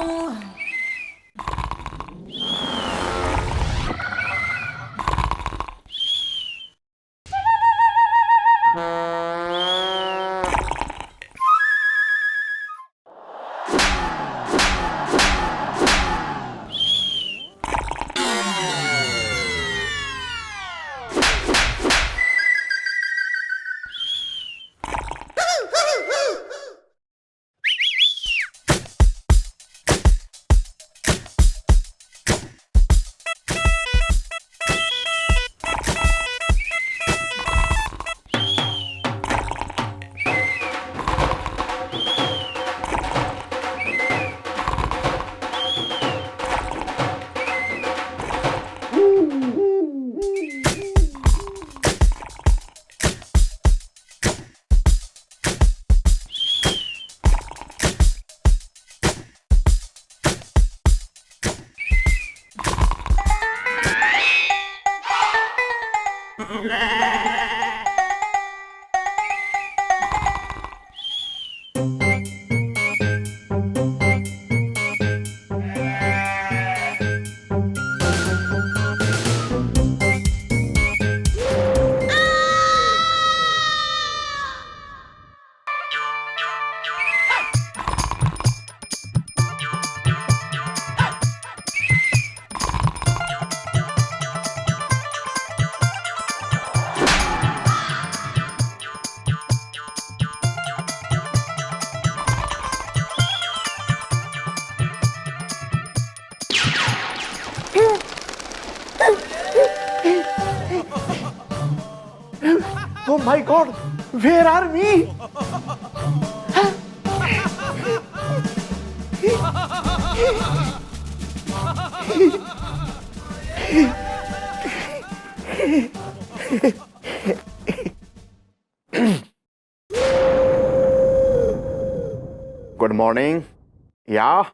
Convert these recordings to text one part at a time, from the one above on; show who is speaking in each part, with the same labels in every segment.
Speaker 1: Oh my God, where are we? Good morning. Yeah.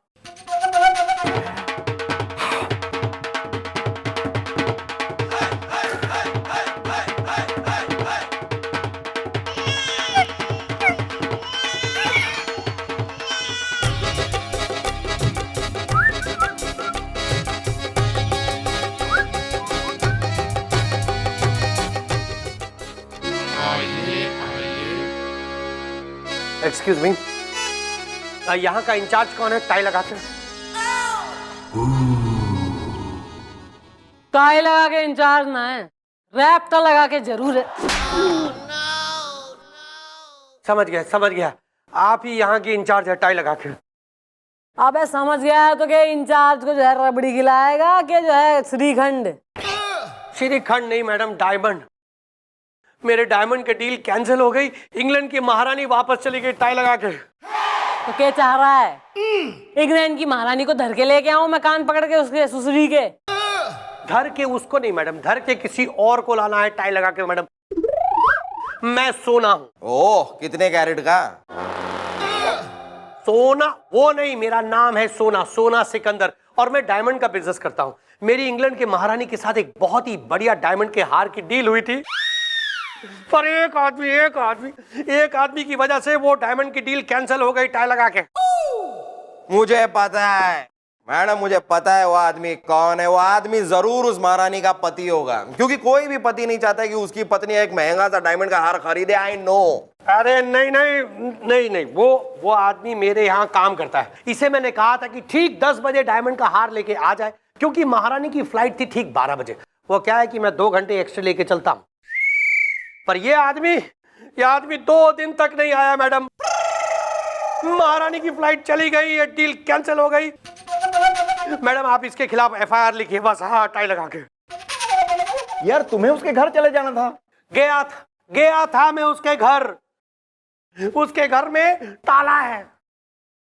Speaker 2: Excuse me, यहाँ का in charge कौन है? टाई लगाते हैं।
Speaker 3: टाई लगा के इंचार्ज ना है, रैप तो लगा के जरूर है।
Speaker 2: समझ गया, आप ही यहाँ की इंचार्ज है टाई लगा के।
Speaker 3: अबे समझ गया है तो क्या इंचार्ज को जो है रबड़ी खिलाएगा कि जो है श्रीखंड?
Speaker 2: श्रीखंड नहीं मैडम, डायमंड। मेरे डायमंड की डील कैंसिल हो गई, इंग्लैंड की महारानी वापस चली गई टाई लगा के।
Speaker 3: तो क्या चाह रहा है? इंग्लैंड की महारानी को धर के लेके आऊं मैं, कान पकड़ के उसके सुसरी के?
Speaker 2: धर के उसको नहीं मैडम, धर के किसी और को लाना है टाई लगा के मैडम। मैं सोना हूँ।
Speaker 4: ओह, कितने कैरेट का?
Speaker 2: सोना वो नहीं, मेरा नाम है सोना, सोना सिकंदर, और मैं डायमंड का बिजनेस करता हूँ। मेरी इंग्लैंड के महारानी के साथ एक बहुत ही बढ़िया डायमंड के हार की डील हुई थी, पर एक आदमी की वजह से वो डायमंड की डील कैंसिल हो गई टाई लगा के।
Speaker 4: मुझे पता है मैडम, मुझे पता है वो आदमी कौन है। वो आदमी जरूर उस महारानी का पति होगा, क्योंकि कोई भी पति नहीं चाहता कि उसकी पत्नी एक महंगा सा डायमंड का हार खरीदे। I know.
Speaker 2: अरे नहीं, वो आदमी मेरे यहाँ काम करता है। इसे मैंने कहा था कि ठीक 10 बजे डायमंड का हार लेके आ जाए, क्योंकि महारानी की फ्लाइट थी ठीक 12 बजे। वो क्या है कि मैं 2 घंटे एक्स्ट्रा लेके चलता हूँ, पर ये आदमी 2 दिन तक नहीं आया मैडम। महारानी की फ्लाइट चली गई, ये डील कैंसिल हो गई। मैडम आप इसके खिलाफ FIR लिखिए बस। हाँ, टाई लगा के।
Speaker 1: यार तुम्हें उसके घर चले जाना था।
Speaker 2: गया था मैं उसके घर में ताला है।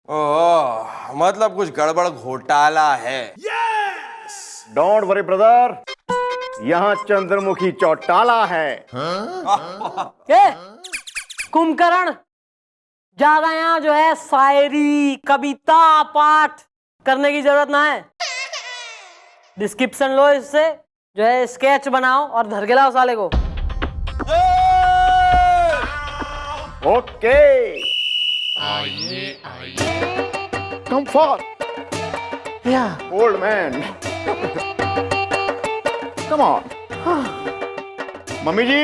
Speaker 4: ओह, मतलब कुछ गड़बड़ घोटाला है।
Speaker 1: डोंट वरी ब्रदर, यहाँ चंद्रमुखी चौटाला है।
Speaker 3: कुंभकर्ण, ज्यादा यहाँ जो है शायरी कविता पाठ करने की जरूरत ना है। डिस्क्रिप्शन लो, इससे जो है स्केच बनाओ और धर के लाओ साले को।
Speaker 1: Okay, come for
Speaker 2: Yeah.
Speaker 1: Old man, come on. Mummy जी,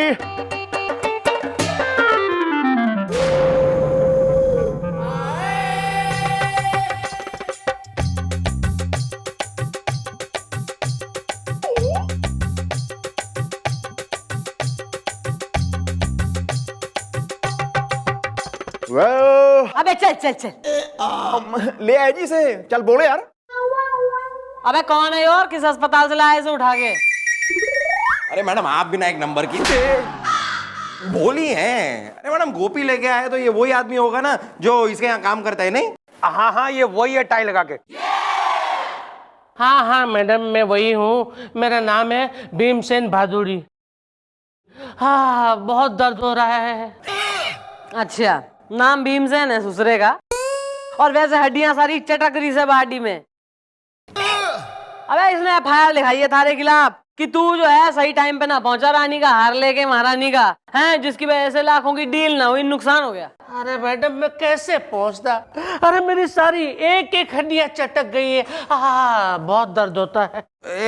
Speaker 1: well,
Speaker 3: अबे चल चल चल।
Speaker 1: ले आए जी से, चल बोलो यार।
Speaker 3: अबे कौन है और किस अस्पताल से लाए इसे उठा के?
Speaker 4: अरे मैडम आप बिना एक नंबर की बोली हैं। अरे मैडम गोपी लेके आए तो ये वही आदमी होगा ना जो इसके यहाँ काम करता है, नहीं?
Speaker 2: हाँ हाँ, ये वही है टाई लगा के।
Speaker 5: हाँ हाँ मैडम, मैं वही हूँ। मेरा नाम है भीमसेन भादुड़ी। हाँ, बहुत दर्द हो रहा है।
Speaker 3: अच्छा, नाम भीमसेन है ससुरे का, और वैसे हड्डियां सारी चटक रही से बॉडी में। अबे इसने एफआईआर लिखाई है थारे खिलाफ कि तू जो है सही टाइम पे ना पहुंचा रानी का हार लेके महारानी का, है जिसकी वजह से लाखों की डील ना हुई, नुकसान हो गया।
Speaker 5: अरे मैडम मैं कैसे पहुंचता? अरे मेरी सारी एक एक हड्डियां चटक गई है। हाँ, बहुत दर्द होता है।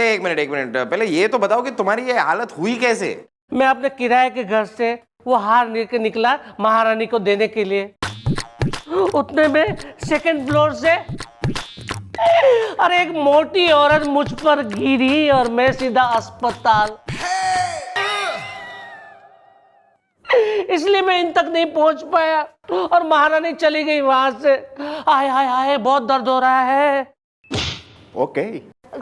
Speaker 4: एक मिनट, पहले ये तो बताओ कि तुम्हारी ये हालत हुई कैसे?
Speaker 5: मैं अपने किराए के घर से वो हार लेके निकला महारानी को देने के लिए। उतने में सेकंड फ्लोर से अरे एक मोटी औरत मुझ पर गिरी और मैं सीधा अस्पताल। इसलिए मैं इन तक नहीं पहुंच पाया और महारानी चली गई वहां से। आय हाय हाय, बहुत दर्द हो रहा है।
Speaker 1: ओके।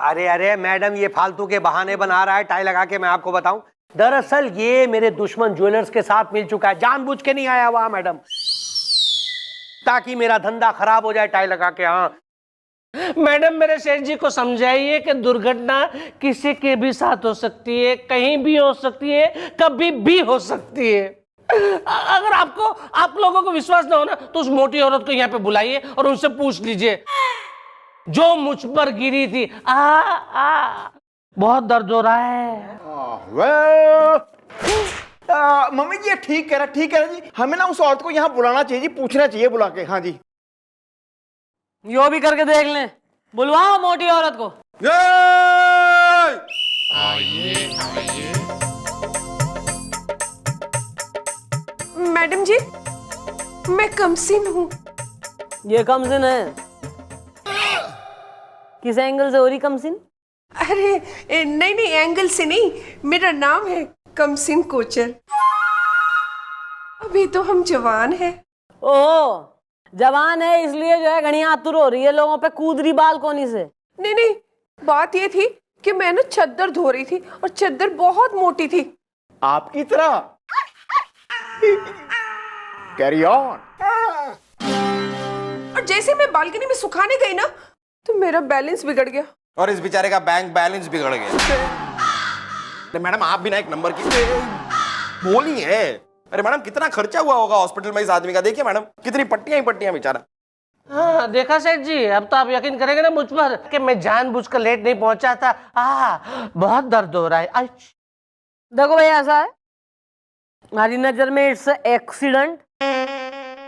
Speaker 2: अरे अरे मैडम, ये फालतू के बहाने बना रहा है टाई लगा के। मैं आपको बताऊं, दरअसल ये मेरे दुश्मन ज्वेलर्स के साथ मिल चुका है, जानबूझ के नहीं आया हुआ मैडम, ताकि मेरा धंधा खराब हो जाए टाई लगा के। हाँ
Speaker 5: मैडम, मेरे सेठ जी को समझाइए कि दुर्घटना किसी के भी साथ हो सकती है, कहीं भी हो सकती है, कभी भी हो सकती है। अगर आप लोगों को विश्वास ना हो ना, तो उस मोटी औरत को यहाँ पे बुलाइए और उनसे पूछ लीजिए जो मुझ पर गिरी थी। बहुत दर्द हो रहा है।
Speaker 1: मम्मी जी ये ठीक कह रहा जी, हमें ना उस औरत को यहाँ बुलाना चाहिए जी, पूछना चाहिए बुला के। हाँ जी,
Speaker 3: यो भी करके देख लें, बुलवाओ मोटी औरत को।
Speaker 6: मैडम जी, मैं कमसिन हूँ।
Speaker 3: ये कमसिन है? किस एंगल से हो रही कमसिन?
Speaker 6: अरे नहीं, एंगल से नहीं, मेरा नाम है कमसिन कोचर। अभी तो हम जवान हैं।
Speaker 3: ओह, जवान है इसलिए जो है घड़ियां आतुर हो रही है लोगों पे कूद रही बालकोनी से।
Speaker 6: नहीं, बात ये थी कि मैं ना चद्दर धो रही थी और चद्दर बहुत मोटी थी।
Speaker 1: आपकी तरह। Carry on.
Speaker 6: और जैसे मैं बालकनी में सुखाने गई ना, तो मेरा बैलेंस बिगड़ गया
Speaker 4: और इस बेचारे का बैंक बैलेंस बिगड़ गया। मैडम आप बिना एक नंबर की बोली है। अरे मैडम कितना खर्चा हुआ होगा हॉस्पिटल में इस आदमी का? देखिए मैडम कितनी पट्टियां ही पट्टियां बेचारा।
Speaker 5: हाँ देखा सेठ जी, अब तो आप यकीन करेंगे ना मुझ पर कि मैं जानबूझकर लेट नहीं पहुंचा था। बहुत दर्द हो रहा है।
Speaker 3: देखो भाई, ऐसा है हमारी नजर में इट्स एक्सीडेंट।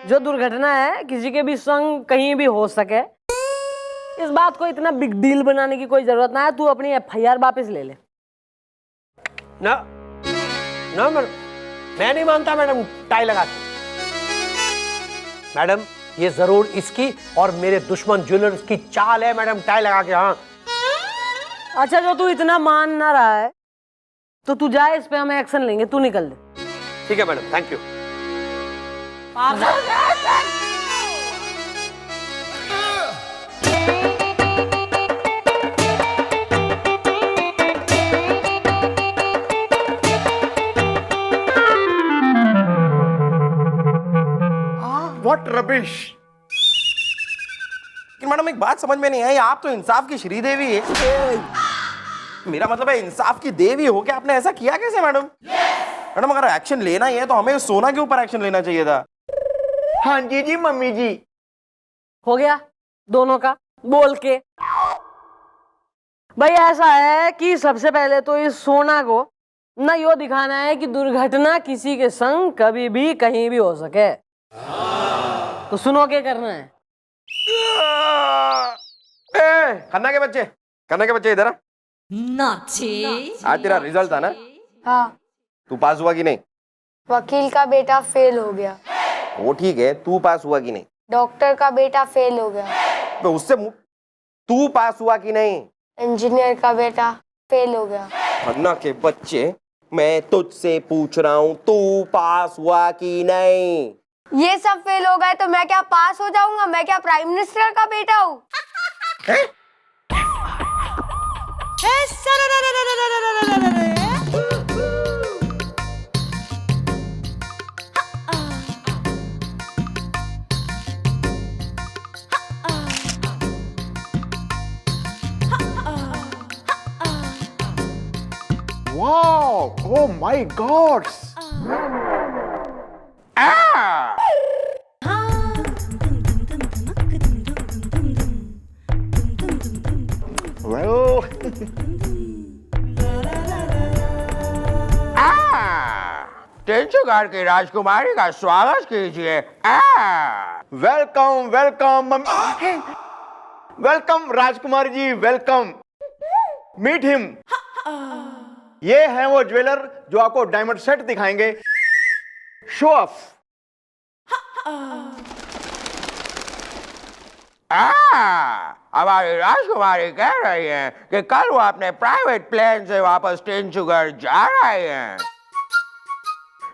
Speaker 3: जो दुर्घटना है किसी के भी संग कहीं भी हो सके, इस बात को इतना बिग डील बनाने की कोई जरूरत ना है। तू अपनी एफआईआर वापस ले ले।
Speaker 2: ना मैडम, मैं नहीं मानता मैडम टाई लगा के। मैडम ये जरूर इसकी और मेरे दुश्मन ज्वेलर्स की चाल है मैडम, टाई लगा के। हाँ
Speaker 3: अच्छा, जो तू इतना मान ना रहा है तो तू जाए, इस पे हम एक्शन लेंगे। तू निकल दे।
Speaker 2: ठीक है madam, thank you.
Speaker 1: What rubbish.
Speaker 4: लेकिन मैडम एक बात समझ में नहीं आई, आप तो इंसाफ की श्रीदेवी है। मेरा मतलब है इंसाफ की देवी हो के आपने ऐसा किया कैसे मैडम? मैडम अगर एक्शन लेना ही है तो हमें सोना के ऊपर एक्शन लेना चाहिए था।
Speaker 1: हाँ जी मम्मी जी।
Speaker 3: हो गया दोनों का बोल के। भाई ऐसा है कि सबसे पहले तो इस सोना को ना यो दिखाना है कि दुर्घटना किसी के संग कभी भी कहीं भी हो सके। तो सुनो क्या करना है।
Speaker 4: खन्ना के बच्चे इधर आ।
Speaker 7: Naughty.
Speaker 4: आज तेरा रिजल्ट था ना,
Speaker 8: हाँ,
Speaker 4: तू पास हुआ कि नहीं?
Speaker 8: वकील का बेटा फेल हो गया,
Speaker 4: वो ठीक है, तू पास हुआ कि नहीं?
Speaker 8: डॉक्टर का बेटा फेल हो गया,
Speaker 4: तो उससे तू पास हुआ कि नहीं?
Speaker 8: इंजीनियर का बेटा फेल हो गया।
Speaker 4: खन्ना के बच्चे, मैं तुझसे पूछ रहा हूँ, तू पास हुआ कि नहीं?
Speaker 8: ये सब फेल हो गए तो मैं क्या पास हो जाऊंगा? मैं क्या प्राइम मिनिस्टर का बेटा हूँ?
Speaker 1: Wow! Oh my God! Well,
Speaker 4: टेंशुगार की राजकुमारी का स्वागत कीजिए।
Speaker 1: welcome, welcome, welcome राजकुमारी जी, welcome. Meet him. ये हैं वो ज्वेलर जो आपको डायमंड सेट दिखाएंगे। Show off.
Speaker 4: हमारी राजकुमारी कह रही है कि कल वो अपने प्राइवेट प्लेन से वापस टेंशुगर जा रहे हैं,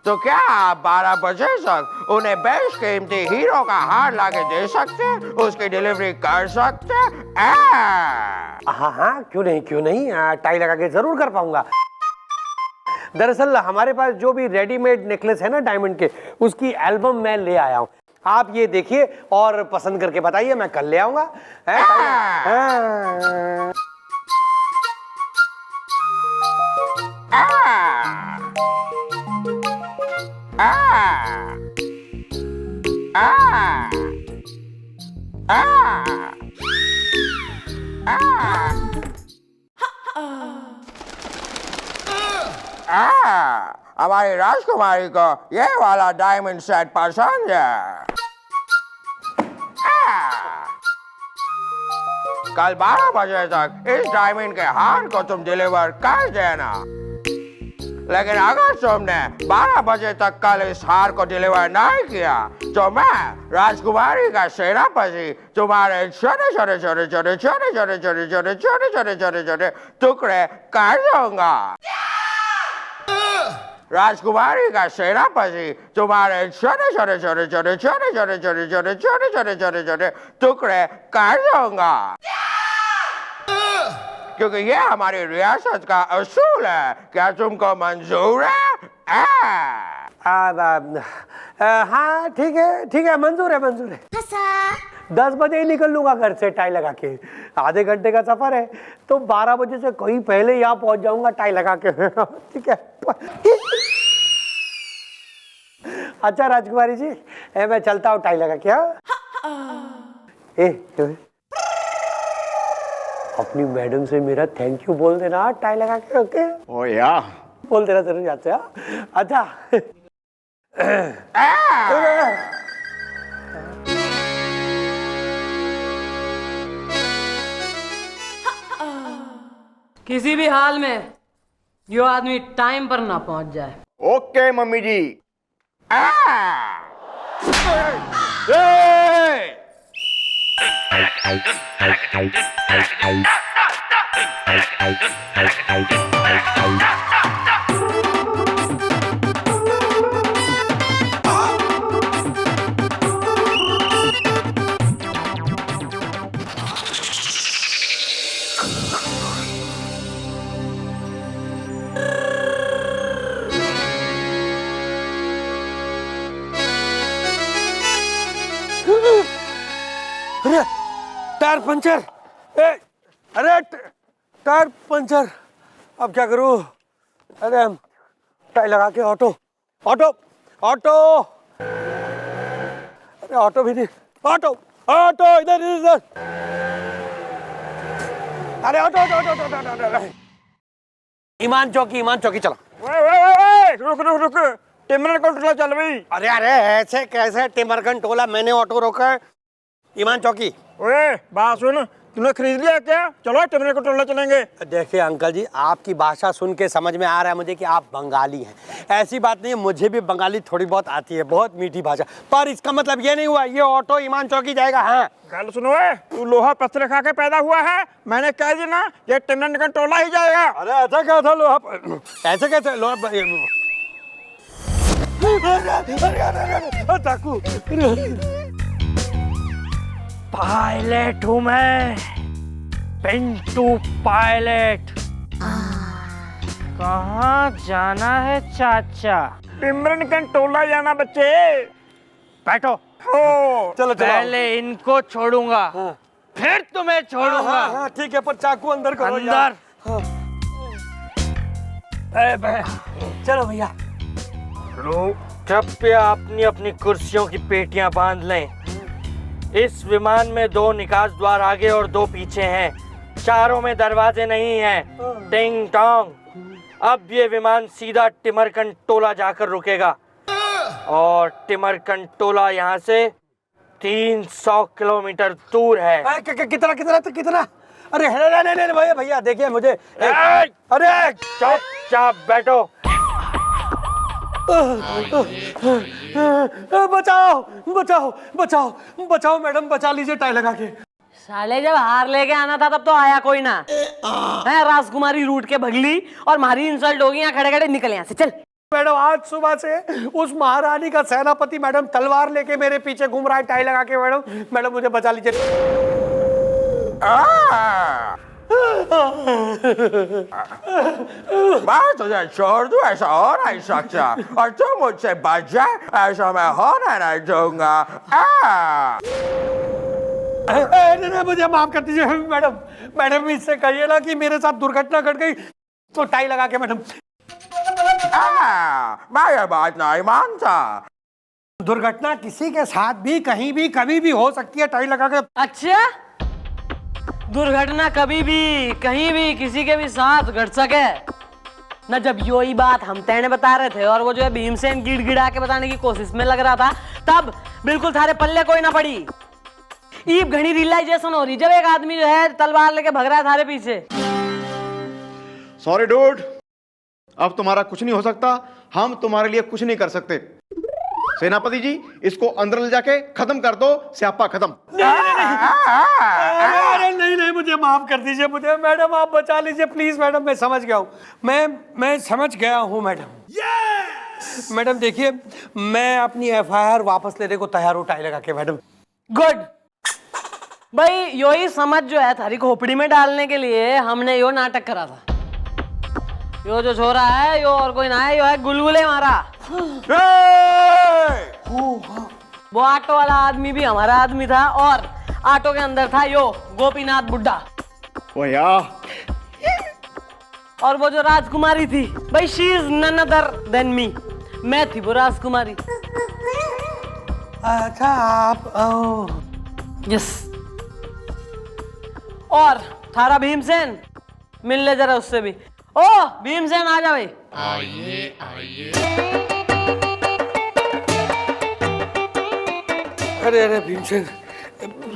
Speaker 4: तो क्या आप 12 बजे तक उन्हें बेस्ट कीमती हीरो का हार लाके दे सकते हैं, उसकी डिलीवरी कर सकते हैं?
Speaker 2: हाँ हाँ, क्यों नहीं, टाई लगा के जरूर कर पाऊंगा। दरअसल हमारे पास जो भी रेडीमेड नेकलेस है ना डायमंड के, उसकी एल्बम मैं ले आया हूँ। आप ये देखिए और पसंद करके बताइए, मैं कल ले आऊंगा।
Speaker 4: हमारी राजकुमारी को ये वाला डायमंड सेट पसंद है। कल 12 बजे तक इस डायमंड के हार को तुम डिलीवर कर देना, लेकिन अगर तुमने 12 बजे तक कल इस हार को डिलीवर नहीं किया तो मैं राजकुमारी का सेनापति तुम्हारे छोटे छोटे छोटे छोटे छोटे छोटे छोटे छोटे छोटे छोटे छोटे छोटे टुकड़े कर दूंगा। राजकुमारी का सेनापति तुम्हारे छोटे छोटे छोटे छोटे छोटे छोटे छोटे छोटे छोटे छोटे छोटे छोटे टुकड़े कर दूंगा, क्योंकि ये हमारी रियासत का असूल है। क्या तुमको मंजूर है?
Speaker 2: हाँ ठीक है, मंजूर है। 10 बजे ही निकल लूंगा घर से टाई लगा के। आधे घंटे का सफर है, तो 12 बजे से कहीं पहले यहाँ पहुंच जाऊंगा टाई लगा के। ठीक है। अच्छा राजकुमारी जी, मैं चलता हूँ टाई लगा के। अपनी मैडम से मेरा थैंक यू बोल देना टाई लगा के। ओके,
Speaker 1: ओ या
Speaker 2: बोल देना जरूर जाते। अच्छा
Speaker 3: किसी भी हाल में यो आदमी टाइम पर ना पहुंच जाए।
Speaker 1: ओके मम्मी जी।
Speaker 2: अरे टायर पंचर! अरे टायर पंचर! अब क्या करूं? अरे टायर लगा के ऑटो अरे ऑटो भी नहीं, ऑटो इधर। अरे ऑटो ईमान चौकी चला।
Speaker 1: रुक टेमरन कंट्रोल चल भाई।
Speaker 2: अरे ऐसे कैसे टिमरगन टोला? मैंने ऑटो रोका है। ईमान चौकी।
Speaker 1: ओए बात सुन, तुमने खरीद लिया क्या? चलो टिमरे को टोला चलेंगे।
Speaker 2: देखिए अंकल जी, आपकी भाषा सुन के समझ में आ रहा है मुझे कि आप बंगाली हैं। ऐसी बात नहीं है, मुझे भी बंगाली थोड़ी बहुत आती है, बहुत मीठी भाषा। पर इसका मतलब ये नहीं हुआ ये ऑटो ईमान चौकी जाएगा। हाँ
Speaker 1: गल सुनो, तू लोहा पत्थर खा के पैदा हुआ है। मैंने कह दी ना, ये टिमरन का टोला ही जाएगा।
Speaker 2: अरे ऐसा क्या था लोहा, ऐसे कैसे लोहा चाकू।
Speaker 5: पायलट हूँ मैं, पिंटू पायलट। कहाँ जाना है चाचा?
Speaker 1: टिमरन का टोला जाना बच्चे।
Speaker 5: बैठो।
Speaker 1: हो
Speaker 2: चलो
Speaker 5: पहले इनको छोड़ूंगा, फिर तुम्हें छोड़ूंगा।
Speaker 2: हाँ ठीक है, पर चाकू अंदर करो
Speaker 5: अंदर।
Speaker 2: चलो भैया।
Speaker 5: लोग कृपया अपनी अपनी कुर्सियों की पेटियां बांध लें। इस विमान में 2 निकास द्वार आगे और 2 पीछे हैं, चारों में दरवाजे नहीं हैं। टिंग टोंग। अब ये विमान सीधा टिमरकंड टोला जाकर रुकेगा और टिमरकंड टोला यहाँ से 300 किलोमीटर दूर है।
Speaker 2: कितना कितना तो कितना? अरे नहीं भैया भैया देखिए मुझे।
Speaker 5: अरे चुपचाप बैठो।
Speaker 2: बचाओ बचाओ बचाओ बचाओ मैडम, बचा लीजिए टाई लगा के।
Speaker 3: साले जब हार लेके आना था तब तो आया कोई ना है। राजकुमारी रूट के भगली और हमारी इंसल्ट होगी। यहाँ खड़े खड़े निकल यहाँ से, चल।
Speaker 2: मैडम आज सुबह से उस महारानी का सेनापति मैडम तलवार लेके मेरे पीछे घूम रहा है टाई लगा के। मैडम मुझे बचा लीजिए।
Speaker 4: मैं तुझे छोड़ दूं ऐसा हो नहीं सकता, और तू मुझसे बच जाए ऐसा मैं होने नहीं दूंगा।
Speaker 2: नहीं मुझे माफ कर दीजिए मैडम। मैडम इससे कहिए ना कि मेरे साथ दुर्घटना घट गई तो टाई लगा के। मैडम
Speaker 4: मैं ये बात नहीं मानता।
Speaker 2: दुर्घटना किसी के साथ भी कहीं भी कभी भी हो सकती है टाई लगा के।
Speaker 3: अच्छा, दुर्घटना कभी भी कहीं भी किसी के भी साथ घट सके न। जब यो ही बात हम तेने बता रहे थे और वो जो है भीमसेन गिड़गिड़ा के बताने की कोशिश में लग रहा था, तब बिल्कुल थारे पल्ले कोई ना पड़ी। ईब घनी रियलाइजेशन हो रही जब एक आदमी जो है तलवार लेके भग रहा है थारे पीछे।
Speaker 1: सॉरी डूड, अब तुम्हारा कुछ नहीं हो सकता। हम तुम्हारे लिए कुछ नहीं कर सकते। सेनापति जी, इसको अंदर ले जाके खत्म कर दो। स्यापा खत्म।
Speaker 2: अरे नहीं मुझे माफ कर दीजिए। मुझे मैडम आप बचा लीजिए प्लीज। मैडम मैं समझ गया हूँ, मैं समझ गया हूँ मैडम। मैडम देखिए, मैं अपनी FIR वापस लेने को तैयार हूँ टाई लगा के। मैडम
Speaker 3: गुड भाई, यो ही समझ जो है थारी खोपड़ी में डालने के लिए हमने यो नाटक करा था। यो जो छोरा है यो और कोई ना है, यो है गुलगुले मारा। वो ऑटो वाला आदमी भी हमारा आदमी था और ऑटो के अंदर था यो गोपीनाथ बुड्ढा।
Speaker 1: ओ यार,
Speaker 3: और वो जो राजकुमारी थी भाई, she is none other than me. मैं थी वो राजकुमारी।
Speaker 2: अच्छा आप
Speaker 3: यस। और थारा भीमसेन, मिल ले जरा उससे भी। ओ भीमसेन आ जा भाई।
Speaker 2: अरे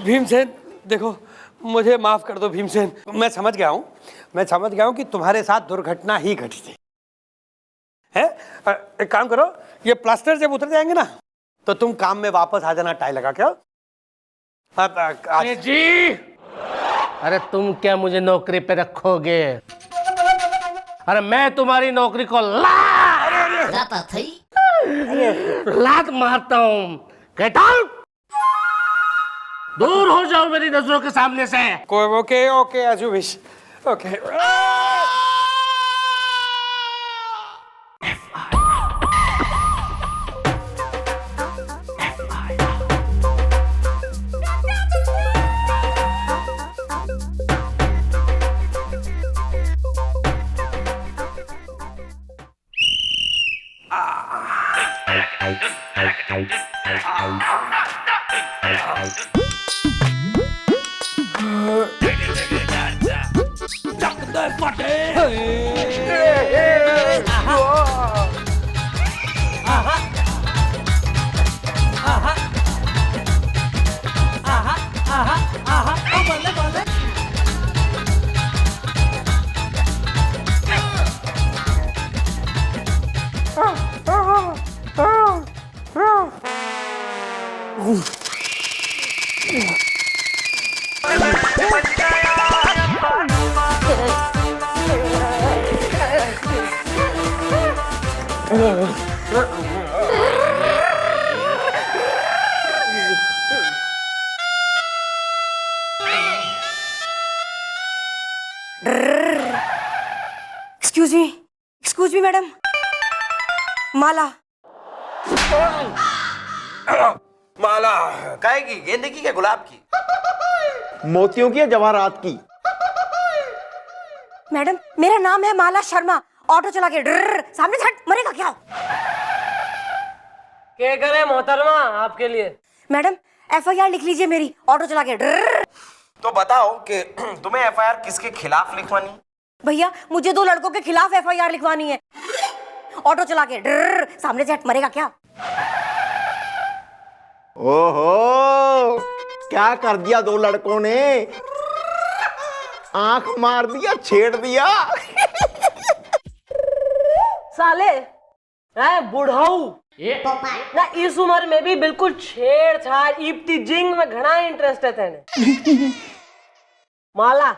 Speaker 2: भीमसेन देखो, मुझे माफ कर दो भीमसेन। मैं समझ गया हूँ कि तुम्हारे साथ दुर्घटना ही घटी थी है। एक काम करो, ये प्लास्टर जब उतर जाएंगे ना तो तुम काम में वापस आ जाना टाई लगा के।
Speaker 5: जी, अरे तुम क्या मुझे नौकरी पे रखोगे? अरे मैं तुम्हारी नौकरी को लात मारता हूँ। गेट आउट, दूर हो जाओ मेरी नजरों के सामने से।
Speaker 2: Okay okay as you wish. Okay
Speaker 8: excuse me madam, माला।
Speaker 4: माला काहे की? गेंदे की क्या गुलाब की?
Speaker 1: मोतियों की या जवाहरात की?
Speaker 8: मैडम मेरा नाम है माला शर्मा, ऑटो चला के सामने से हट, मरेगा क्या?
Speaker 3: क्या करे मोहतरमा आपके लिए?
Speaker 8: मैडम FIR लिख लीजिए मेरी, ऑटो चला के
Speaker 4: तो बताओ कि तुम्हें FIR किसके खिलाफ लिखवानी?
Speaker 8: भैया मुझे 2 लड़कों के खिलाफ FIR लिखवानी है। ऑटो चला के सामने से हट, मरेगा क्या?
Speaker 1: ओहो, क्या कर दिया 2 लड़कों ने? आंख मार दिया, छेड़ दिया।
Speaker 3: साले है बुढ़ाऊ ना, इस उम्र में भी बिल्कुल छेड़छाड़ इप्टीजिंग में घना इंटरेस्ट है तेने। माला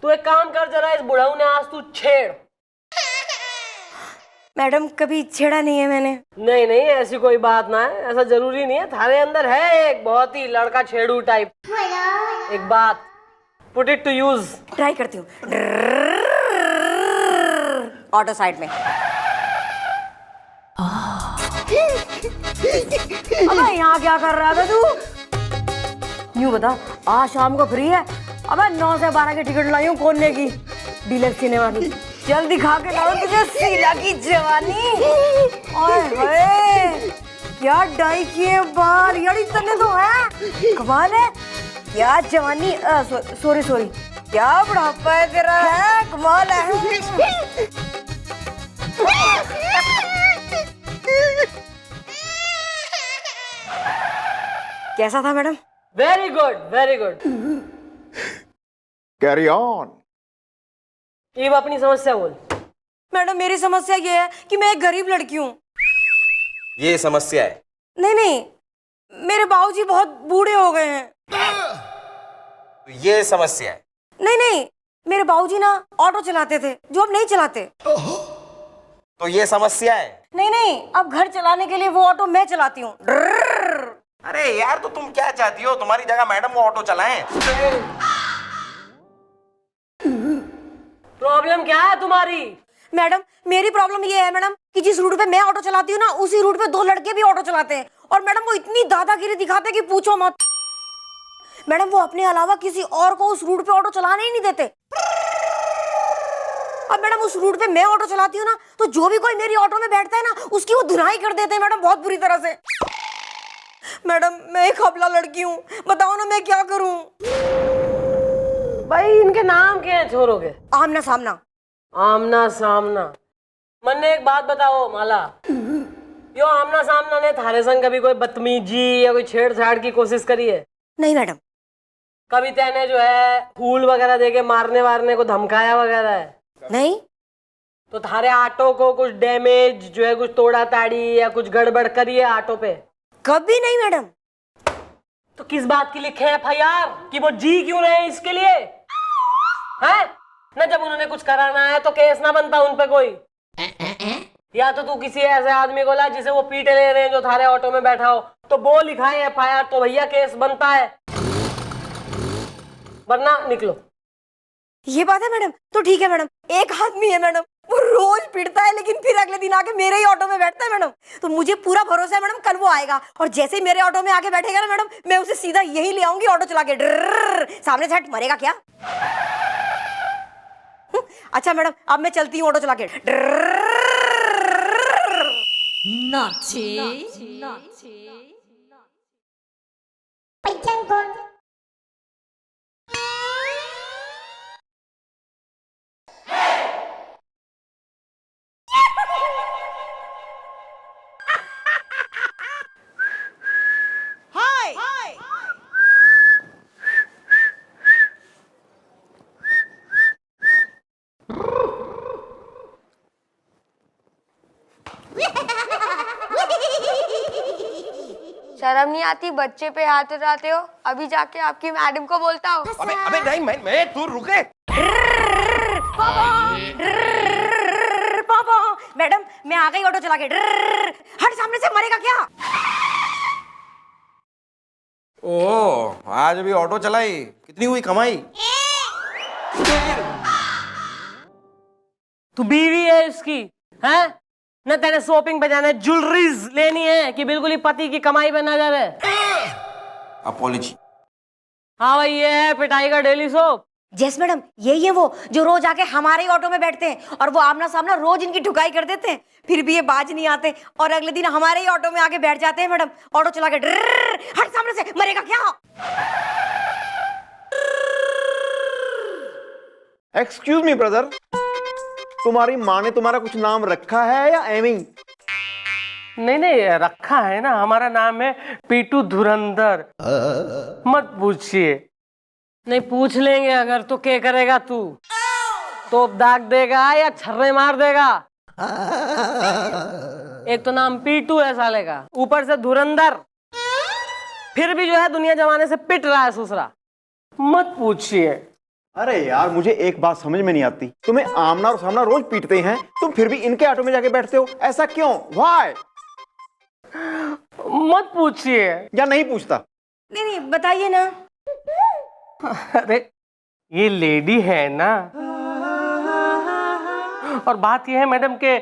Speaker 3: तू एक काम कर, जरा इस बुढ़ाऊ ने आज तू छेड़।
Speaker 8: मैडम कभी छेड़ा नहीं है मैंने।
Speaker 3: नहीं नहीं, ऐसी कोई बात ना है, ऐसा जरूरी नहीं है। थारे अंदर है एक बहुत ही लड़का छेड़ू टाइप। एक बात, put it to use.
Speaker 8: Try करती हूँ। ऑटो साइड में। अबे यहाँ क्या कर रहा था तू? यूं बता, आज शाम को फ्री है? अबे 9 से 12 की टिकट लाई हूँ खोलने की, डीलक्स सिनेमा की। जल्दी दिखा के लाओ तुझे शीला की जवानी। ओए होए, क्या डाई किए बाल, यार इतने तो है, कमाल है। क्या जवानी, सॉरी, क्या बुढ़ापा है तेरा, है कमाल है। कैसा था madam?
Speaker 3: Very good very good.
Speaker 1: Carry on.
Speaker 3: ये अपनी समस्या बोल।
Speaker 8: मैडम मेरी समस्या ये है कि मैं एक गरीब लड़की हूँ।
Speaker 4: ये समस्या है?
Speaker 8: नहीं, मेरे बाबूजी बहुत बूढ़े हो गए हैं।
Speaker 4: तो ये समस्या है?
Speaker 8: नहीं, मेरे बाबूजी ना ऑटो चलाते थे जो अब नहीं चलाते।
Speaker 4: तो ये समस्या है?
Speaker 8: नहीं, अब घर चलाने के लिए वो ऑटो मैं चलाती हूँ।
Speaker 4: अरे यार, तो तुम क्या चाहती हो? तुम्हारी जगह मैडम वो ऑटो चलाएं।
Speaker 3: प्रॉब्लम क्या है तुम्हारी?
Speaker 8: मैडम मेरी प्रॉब्लम ये है मैडम कि जिस रूट पे मैं ऑटो चलाती हूँ ना, उसी रूट पे 2 लड़के भी ऑटो चलाते हैं। और मैडम वो इतनी दादागिरी दिखाते हैं कि पूछो मत। मैडम वो अपने अलावा किसी और को उस रूट पे ऑटो चलाने ही नहीं देते। अब मैडम उस रूट पे मैं ऑटो चलाती हूँ ना, तो जो भी कोई मेरी ऑटो में बैठता है ना, उसकी वो धुनाई कर देते हैं मैडम, बहुत बुरी तरह से। मैडम मैं एक अबला लड़की हूँ, बताओ ना मैं क्या करूँ?
Speaker 3: भाई इनके नाम क्या है छोरों के?
Speaker 8: आमना सामना।
Speaker 3: आमना सामना। मन ने एक बात बताओ माला, यो आमना सामना ने थारे संग कभी कोई बदतमीजी या कोई छेड़छाड़ की कोशिश करी है?
Speaker 8: नहीं मैडम।
Speaker 3: कभी तेने जो है फूल वगैरह देके मारने वारने को धमकाया वगैरह है?
Speaker 8: नहीं।
Speaker 3: तो थारे ऑटो को कुछ डैमेज जो है, कुछ तोड़ा ताड़ी या कुछ गड़बड़ करी है ऑटो पे?
Speaker 8: कभी नहीं मैडम।
Speaker 3: तो किस बात की लिखे FIR कि वो जी क्यों रहे हैं इसके लिए? है ना, जब उन्होंने कुछ कराना है तो केस ना बनता उन पे कोई। या तो तू किसी ऐसे आदमी को ला जिसे वो पीटे ले रहे हैं जो थारे ऑटो में बैठा हो, तो वो लिखाए FIR, तो भैया केस बनता है, वरना निकलो।
Speaker 8: ये बात है मैडम, तो ठीक है मैडम। एक आदमी है मैडम, वो रोज पीटता है लेकिन फिर अगले दिन आके मेरे ही ऑटो में बैठता है मैडम। तो मुझे पूरा भरोसा है मैडम, कल वो आएगा और जैसे ही मेरे ऑटो में आके बैठेगा ना मैडम, मैं उसे सीधा यही ले आऊंगी ऑटो चला के। सामने से हट, मरेगा क्या? अच्छा मैडम अब मैं चलती हूँ ऑटो चला के। शर्म नहीं आती? बच्चे पे हाथ उठाते हो, अभी जाके आपकी मैडम को बोलता हो।
Speaker 4: अबे नहीं, मैं तू रुके।
Speaker 8: पापा मैडम मैं आ गई ऑटो चला के। हट सामने से, मरेगा क्या?
Speaker 4: ओह, आज भी ऑटो चलाई? कितनी हुई कमाई?
Speaker 3: तू बीवी है इसकी, है न? तेरे शॉपिंग पे जाना है, ज्वेलरीज लेनी है कि बिल्कुल ही पति की कमाई पे नजर है?
Speaker 4: अपॉलॉजी।
Speaker 3: हाँ भाई, ये है पिटाई का डेली सोप।
Speaker 8: यस मैडम, यही है वो जो रोज आके हमारे ही ऑटो में बैठते हैं और वो आमना सामना रोज इनकी ठुकाई कर देते हैं, फिर भी ये बाज नहीं आते और अगले दिन हमारे ही ऑटो में आके बैठ जाते हैं। मैडम ऑटो चला के ड्रर, हट सामने से, मरेगा क्या?
Speaker 1: एक्सक्यूज मी ब्रदर, तुम्हारी माँ ने तुम्हारा कुछ नाम रखा है या एमी?
Speaker 5: नहीं नहीं, रखा है ना, हमारा नाम है पीटू धुरंधर। मत पूछिए।
Speaker 3: नहीं पूछ लेंगे अगर, तो क्या करेगा तू? तोप दाग देगा या छर्रे मार देगा? एक तो नाम पीटू है साले का, ऊपर से धुरंधर, फिर भी जो है दुनिया जमाने से पिट रहा है ससुरा।
Speaker 5: मत पूछिए।
Speaker 1: अरे यार, मुझे एक बात समझ में नहीं आती, तुम्हें आमना और सामना रोज पीटते हैं, तुम फिर भी इनके ऑटो में जाके बैठते हो, ऐसा क्यों? व्हाई?
Speaker 5: मत पूछिए।
Speaker 1: या नहीं पूछता?
Speaker 8: नहीं नहीं, बताइए ना।
Speaker 5: अरे ये लेडी है ना, और बात यह है मैडम के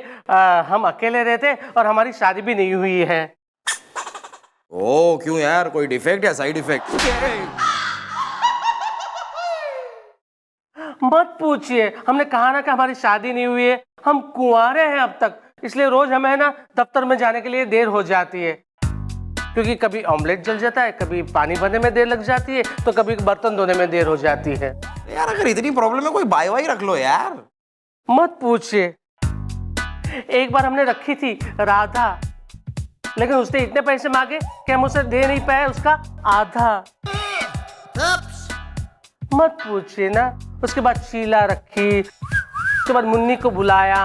Speaker 5: हम अकेले रहते और हमारी शादी भी नहीं हुई है।
Speaker 4: ओ क्यों यार, कोई डिफेक्ट या साइड इफेक्ट?
Speaker 5: मत पूछिए, हमने कहा ना कि हमारी शादी नहीं हुई है, हम कुंवारे हैं अब तक, इसलिए रोज हमें ना दफ्तर में जाने के लिए देर हो जाती है, क्योंकि कभी ऑमलेट जल जाता है, कभी पानी भरने में देर लग जाती है, तो कभी बर्तन धोने में देर हो जाती है।
Speaker 4: यार अगर इतनी प्रॉब्लम है, कोई बाई वाई रख लो यार।
Speaker 5: मत पूछिए। एक बार हमने रखी थी राधा, लेकिन उसने इतने पैसे मांगे कि हम उसे दे नहीं पाए उसका आधा। मत पूछिए ना। उसके बाद शीला रखी, उसके बाद मुन्नी को बुलाया।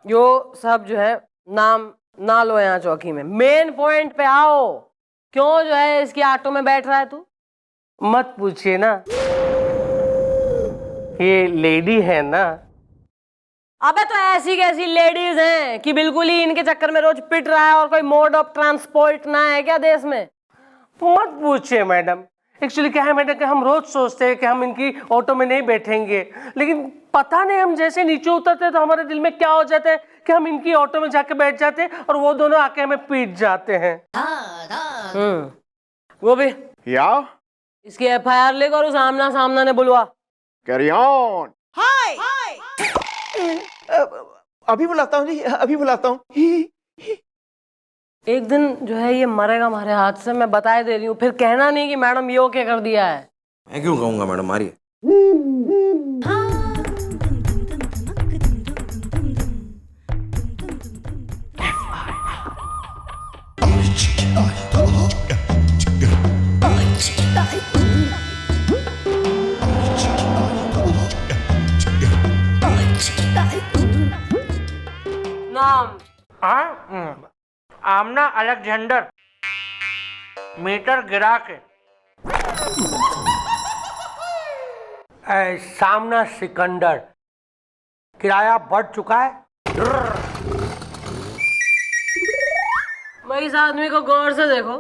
Speaker 3: यो सब जो है नाम ना लो यहाँ चौकी में, मेन पॉइंट पे आओ। क्यों जो है इसकी ऑटो में बैठ रहा है तू?
Speaker 5: मत पूछिए ना, ये लेडी है ना।
Speaker 3: अबे तो ऐसी कैसी लेडीज हैं कि बिल्कुल ही इनके चक्कर में रोज पिट रहा है, और कोई मोड ऑफ ट्रांसपोर्ट ना है क्या देश में?
Speaker 5: मत पूछिए मैडम। एक्चुअली क्या है मैडम कि हम रोज सोचते हैं कि हम इनकी ऑटो में नहीं बैठेंगे, लेकिन पता नहीं हम जैसे नीचे उतरते हैं तो हमारे दिल में क्या हो जाता है कि हम इनकी ऑटो में जाके बैठ जाते हैं और वो दोनों आके हमें पीट जाते हैं।
Speaker 3: वो भी
Speaker 1: या
Speaker 3: इसकी FIR लेकर उस आमना सामना ने बुलवा।
Speaker 1: Carry on. हाय अभी बुलाता हूँ जी, अभी बुलाता हूँ।
Speaker 3: एक दिन जो है ये मरेगा हमारे हाथ से, मैं बताए दे रही हूँ, फिर कहना नहीं कि मैडम ये क्या कर दिया है।
Speaker 4: मैं क्यों कहूंगा मैडम, मारिए।
Speaker 3: नाम
Speaker 5: आमना अलेक्जेंडर, मीटर गिरा के।
Speaker 2: सामना सिकंदर, किराया बढ़ चुका है।
Speaker 3: भाई इस आदमी को गौर से देखो,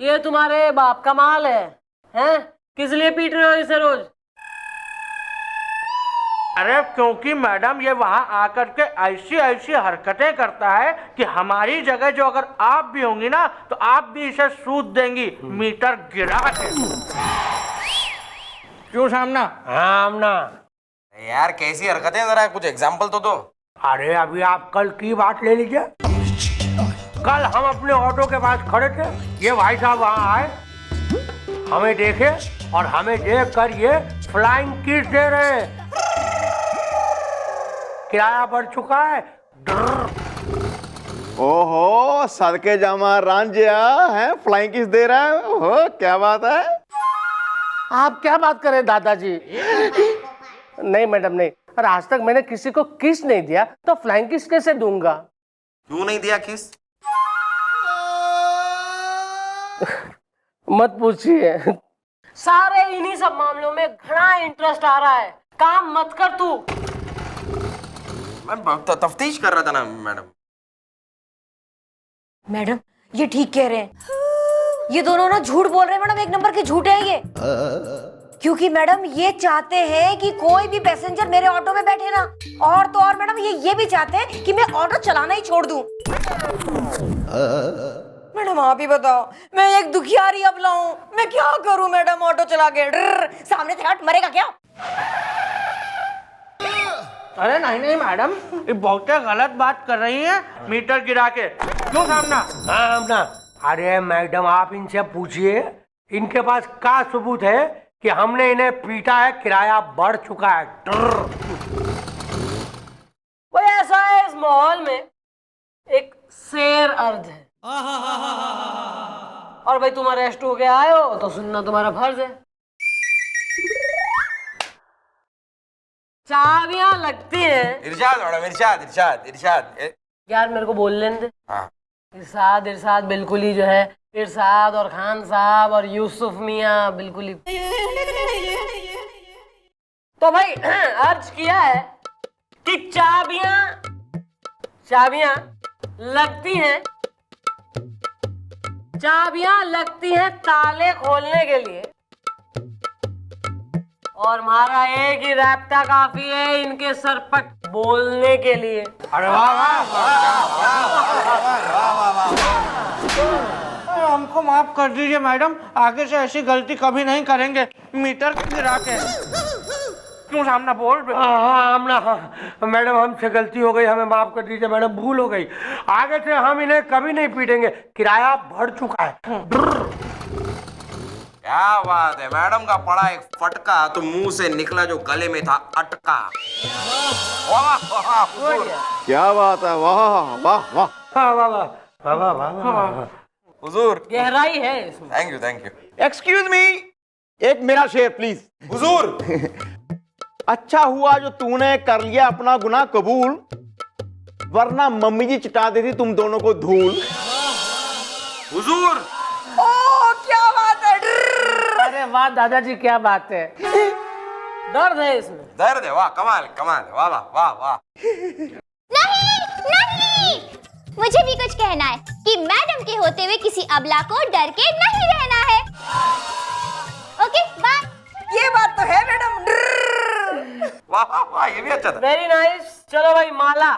Speaker 3: ये तुम्हारे बाप का माल है, हैं? किस लिए पीट रहे हो इसे रोज?
Speaker 5: अरे क्योंकि मैडम ये वहां आकर के ऐसी ऐसी हरकतें करता है कि हमारी जगह जो अगर आप भी होंगी ना तो आप भी इसे सूद देंगी, मीटर गिरा के। क्यों सामना?
Speaker 2: आमना,
Speaker 4: यार कैसी हरकतें, जरा कुछ एग्जाम्पल तो दो।
Speaker 2: अरे अभी आप कल की बात ले लीजिए। कल हम अपने ऑटो के पास खड़े थे, ये भाई साहब वहां आए, हमें देखे और हमें देख कर ये फ्लाइंग किस दे रहे हैं। किराया बढ़ चुका है।
Speaker 1: ओहो, सदके जामा रांझिया है, फ्लाइंग किस दे रहा है। ओहो, क्या बात है।
Speaker 5: आप क्या बात करें दादाजी? नहीं मैडम नहीं, और आज तक मैंने किसी को किस नहीं दिया तो फ्लाइंग किस कैसे दूंगा?
Speaker 4: क्यों नहीं दिया किस?
Speaker 5: मत पूछिए।
Speaker 3: सारे इन्हीं सब मामलों में घना इंटरेस्ट आ रहा है, काम मत कर तू।
Speaker 4: मैं तफ्तीश कर रहा था ना मैडम।
Speaker 8: मैडम ये ठीक कह रहे हैं। ये दोनों ना झूठ बोल रहे हैं मैडम, एक नंबर के झूठे हैं ये। क्योंकि मैडम ये चाहते हैं कि कोई भी पैसेंजर मेरे ऑटो में बैठे ना, और तो और मैडम ये भी चाहते हैं कि मैं ऑटो चलाना ही छोड़ दूं। मैडम आप ही बताओ, मैं एक दुखियारी अबला हूं, मैं क्या करूं मैडम ऑटो चला के? सामने से हट, मरेगा क्या?
Speaker 5: अरे नहीं नहीं मैडम, ये बहुत गलत बात कर रही है, मीटर गिरा के। क्यों सामना?
Speaker 2: हाँ हमना। अरे मैडम आप इनसे पूछिए, इनके पास क्या सबूत है कि हमने इन्हें पीटा है, किराया बढ़ चुका है।
Speaker 3: वो ऐसा है, इस माहौल में एक शेर अर्ज है, और भाई तुम अरेस्ट हो के आए हो तो सुनना तुम्हारा फर्ज है। चाबियां लगती हैं।
Speaker 4: इरशाद मैडम, इरशाद इरशाद इरशाद।
Speaker 3: यार मेरे को बोल लेने दे।
Speaker 4: हाँ।
Speaker 3: इरशाद इरशाद बिल्कुल ही जो है, इरशाद और खान साहब और यूसुफ मियाँ बिल्कुल ही। तो भाई अर्ज किया है कि चाबियां लगती हैं, चाबियां लगती हैं ताले खोलने के लिए, और हमारा एक ही राब्ता काफी है इनके सरपट बोलने के लिए।
Speaker 2: अरे वाह वाह
Speaker 5: हमको माफ कर दीजिए मैडम, आगे से ऐसी गलती कभी नहीं करेंगे, मीटर गिरा के। क्यों सामना बोल रहे?
Speaker 2: हाँ हमना। हाँ मैडम हमसे गलती हो गई, हमें माफ कर दीजिए मैडम, भूल हो गई। आगे से हम इन्हें कभी नहीं पीटेंगे, किराया बढ़ चुका है।
Speaker 4: क्या बात है, मैडम का पड़ा एक फटका तो मुंह से निकला जो गले में था अटका। वाह वाह हुजूर,
Speaker 1: क्या बात है, वाह वाह वाह।
Speaker 2: वाह वाह वाह वाह वाह वाह।
Speaker 4: हुजूर
Speaker 3: गहराई है इसमें।
Speaker 4: Thank you thank you.
Speaker 1: Excuse me, एक मेरा शेर प्लीज।
Speaker 4: हुजूर
Speaker 1: अच्छा हुआ जो तूने कर लिया अपना गुनाह कबूल, वरना मम्मी जी चिटा देती तुम दोनों को धूल।
Speaker 4: हुजूर
Speaker 8: ओ क्या बात है।
Speaker 5: अरे वाह दादाजी, क्या बात है।
Speaker 3: दर्द है इसमें।
Speaker 4: दर्द है, वाह कमाल कमाल, वाह वाह वाह वाह।
Speaker 9: नहीं नहीं, मुझे भी कुछ कहना है कि मैडम के होते हुए किसी अबला को डर के नहीं रहना है। Okay bye.
Speaker 8: ये बात तो है मैडम।
Speaker 4: वाह वाह वाह, ये भी अच्छा था।
Speaker 3: Very nice. चलो भाई माला,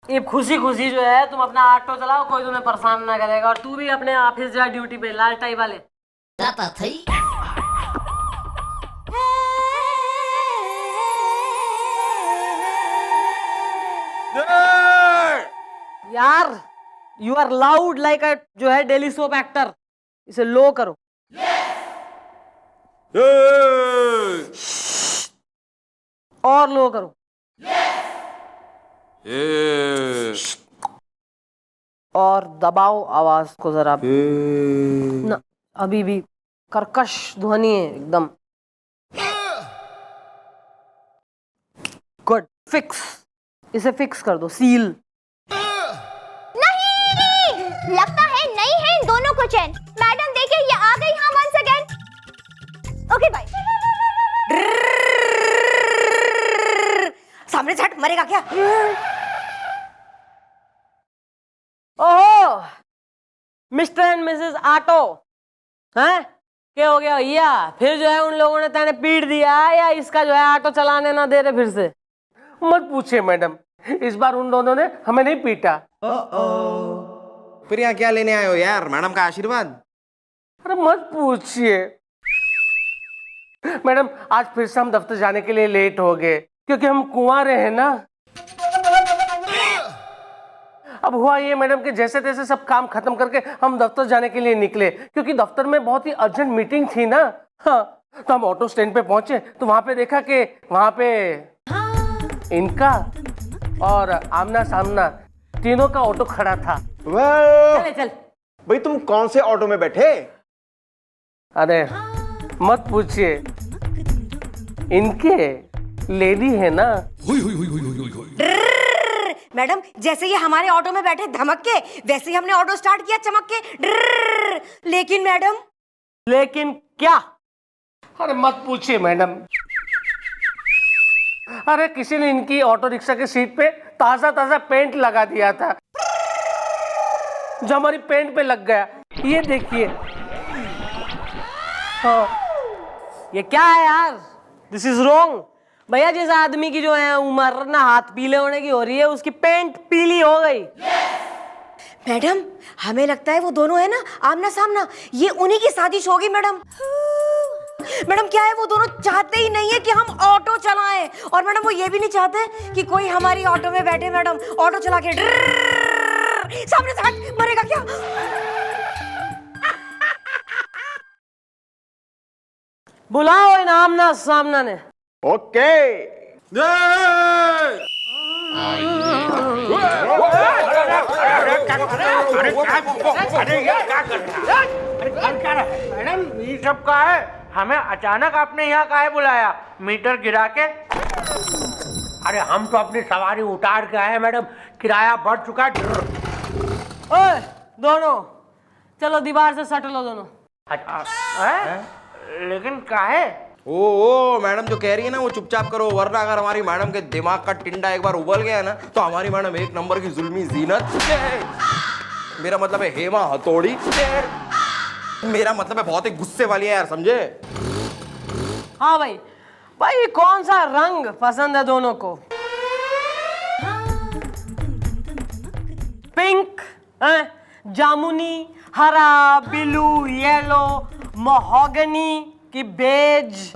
Speaker 3: ये खुशी खुशी जो है तुम अपना ऑटो चलाओ, कोई तुम्हें परेशान ना करेगा, और तू भी अपने ऑफिस जा ड्यूटी पे, लाल टाई वाले।
Speaker 7: जाता थई।
Speaker 3: यार you are loud like a जो है डेली सोप एक्टर, इसे लो करो। और लो करो। और दबाओ आवाज को जरा ना, अभी भी कर्कश ध्वनि है एकदम। गुड, फिक्स, इसे फिक्स कर दो, सील।
Speaker 9: नहीं, लगता है नहीं है इन दोनों को चैन। मैडम देखिए ये आ गई हाँ वंस अगेन। Okay bye.
Speaker 8: सामने से हट, मरेगा क्या?
Speaker 3: ओहो, मिस्टर एंड मिसेस ऑटो, हैं? क्या हो गया भैया? फिर जो है उन लोगों ने तेने पीट दिया, या इसका जो है ऑटो चलाने ना दे रहे फिर से?
Speaker 5: मत पूछिए मैडम, इस बार उन दोनों ने हमें नहीं पीटा।
Speaker 4: फिर यहाँ क्या लेने आए हो यार, मैडम का आशीर्वाद?
Speaker 5: अरे मत पूछिए मैडम, आज फिर से हम दफ्तर जाने के लिए लेट हो गए, क्योंकि हम कुंवारे हैं ना। अब हुआ ये मैडम कि जैसे तैसे सब काम खत्म करके हम दफ्तर जाने के लिए निकले, क्योंकि दफ्तर में बहुत ही अर्जेंट मीटिंग थी ना। हाँ, तो हम ऑटो स्टैंड पे पहुंचे तो वहां पे देखा कि वहां पे इनका और आमना सामना तीनों का ऑटो खड़ा था।
Speaker 3: चले चल।
Speaker 1: भाई तुम कौन से ऑटो में बैठे?
Speaker 5: अरे मत पूछिए, इनके लेडी है ना।
Speaker 8: मैडम जैसे ये हमारे ऑटो में बैठे धमक के, वैसे ही हमने ऑटो स्टार्ट किया चमक के। लेकिन मैडम,
Speaker 3: लेकिन क्या?
Speaker 5: अरे मत पूछिए मैडम, अरे किसी ने इनकी ऑटो रिक्शा की सीट पे ताजा ताजा पेंट लगा दिया था, जो हमारी पेंट पे लग गया। ये देखिए।
Speaker 3: ये क्या है यार, दिस इज रॉन्ग। भैया जिस आदमी की जो है उम्र ना हाथ पीले होने की हो रही है, उसकी पैंट पीली हो गई।
Speaker 8: मैडम हमें लगता है वो दोनों है ना आमना सामना, ये उन्हीं की साजिश होगी मैडम। मैडम क्या है, वो दोनों चाहते ही नहीं है कि हम ऑटो चलाएं, और मैडम वो ये भी नहीं चाहते कि कोई हमारी ऑटो में बैठे मैडम ऑटो चला के सामने से हट मरेगा क्या।
Speaker 3: बुलाओ इन आमना सामना ने।
Speaker 1: ओके।
Speaker 5: मैडम ये सब का है, हमें अचानक आपने यहाँ काहे बुलाया, मीटर गिरा के?
Speaker 2: अरे हम तो अपनी सवारी उतार के आए मैडम, किराया बढ़ चुका है।
Speaker 3: ओए दोनों चलो दीवार से सट लो दोनों।
Speaker 5: लेकिन काहे?
Speaker 4: ओ मैडम जो कह रही है ना वो चुपचाप करो, वरना अगर हमारी मैडम के दिमाग का टिंडा एक बार उबल गया ना तो हमारी मैडम एक नंबर की जुल्मी जीनत, मेरा मतलब है हेमा हथौड़ी, मेरा मतलब है बहुत ही गुस्से वाली है यार, समझे?
Speaker 3: हाँ भाई, भाई कौन सा रंग पसंद है दोनों को? पिंक, जामुनी, हरा, ब्लू, येलो, महोगनी की बेज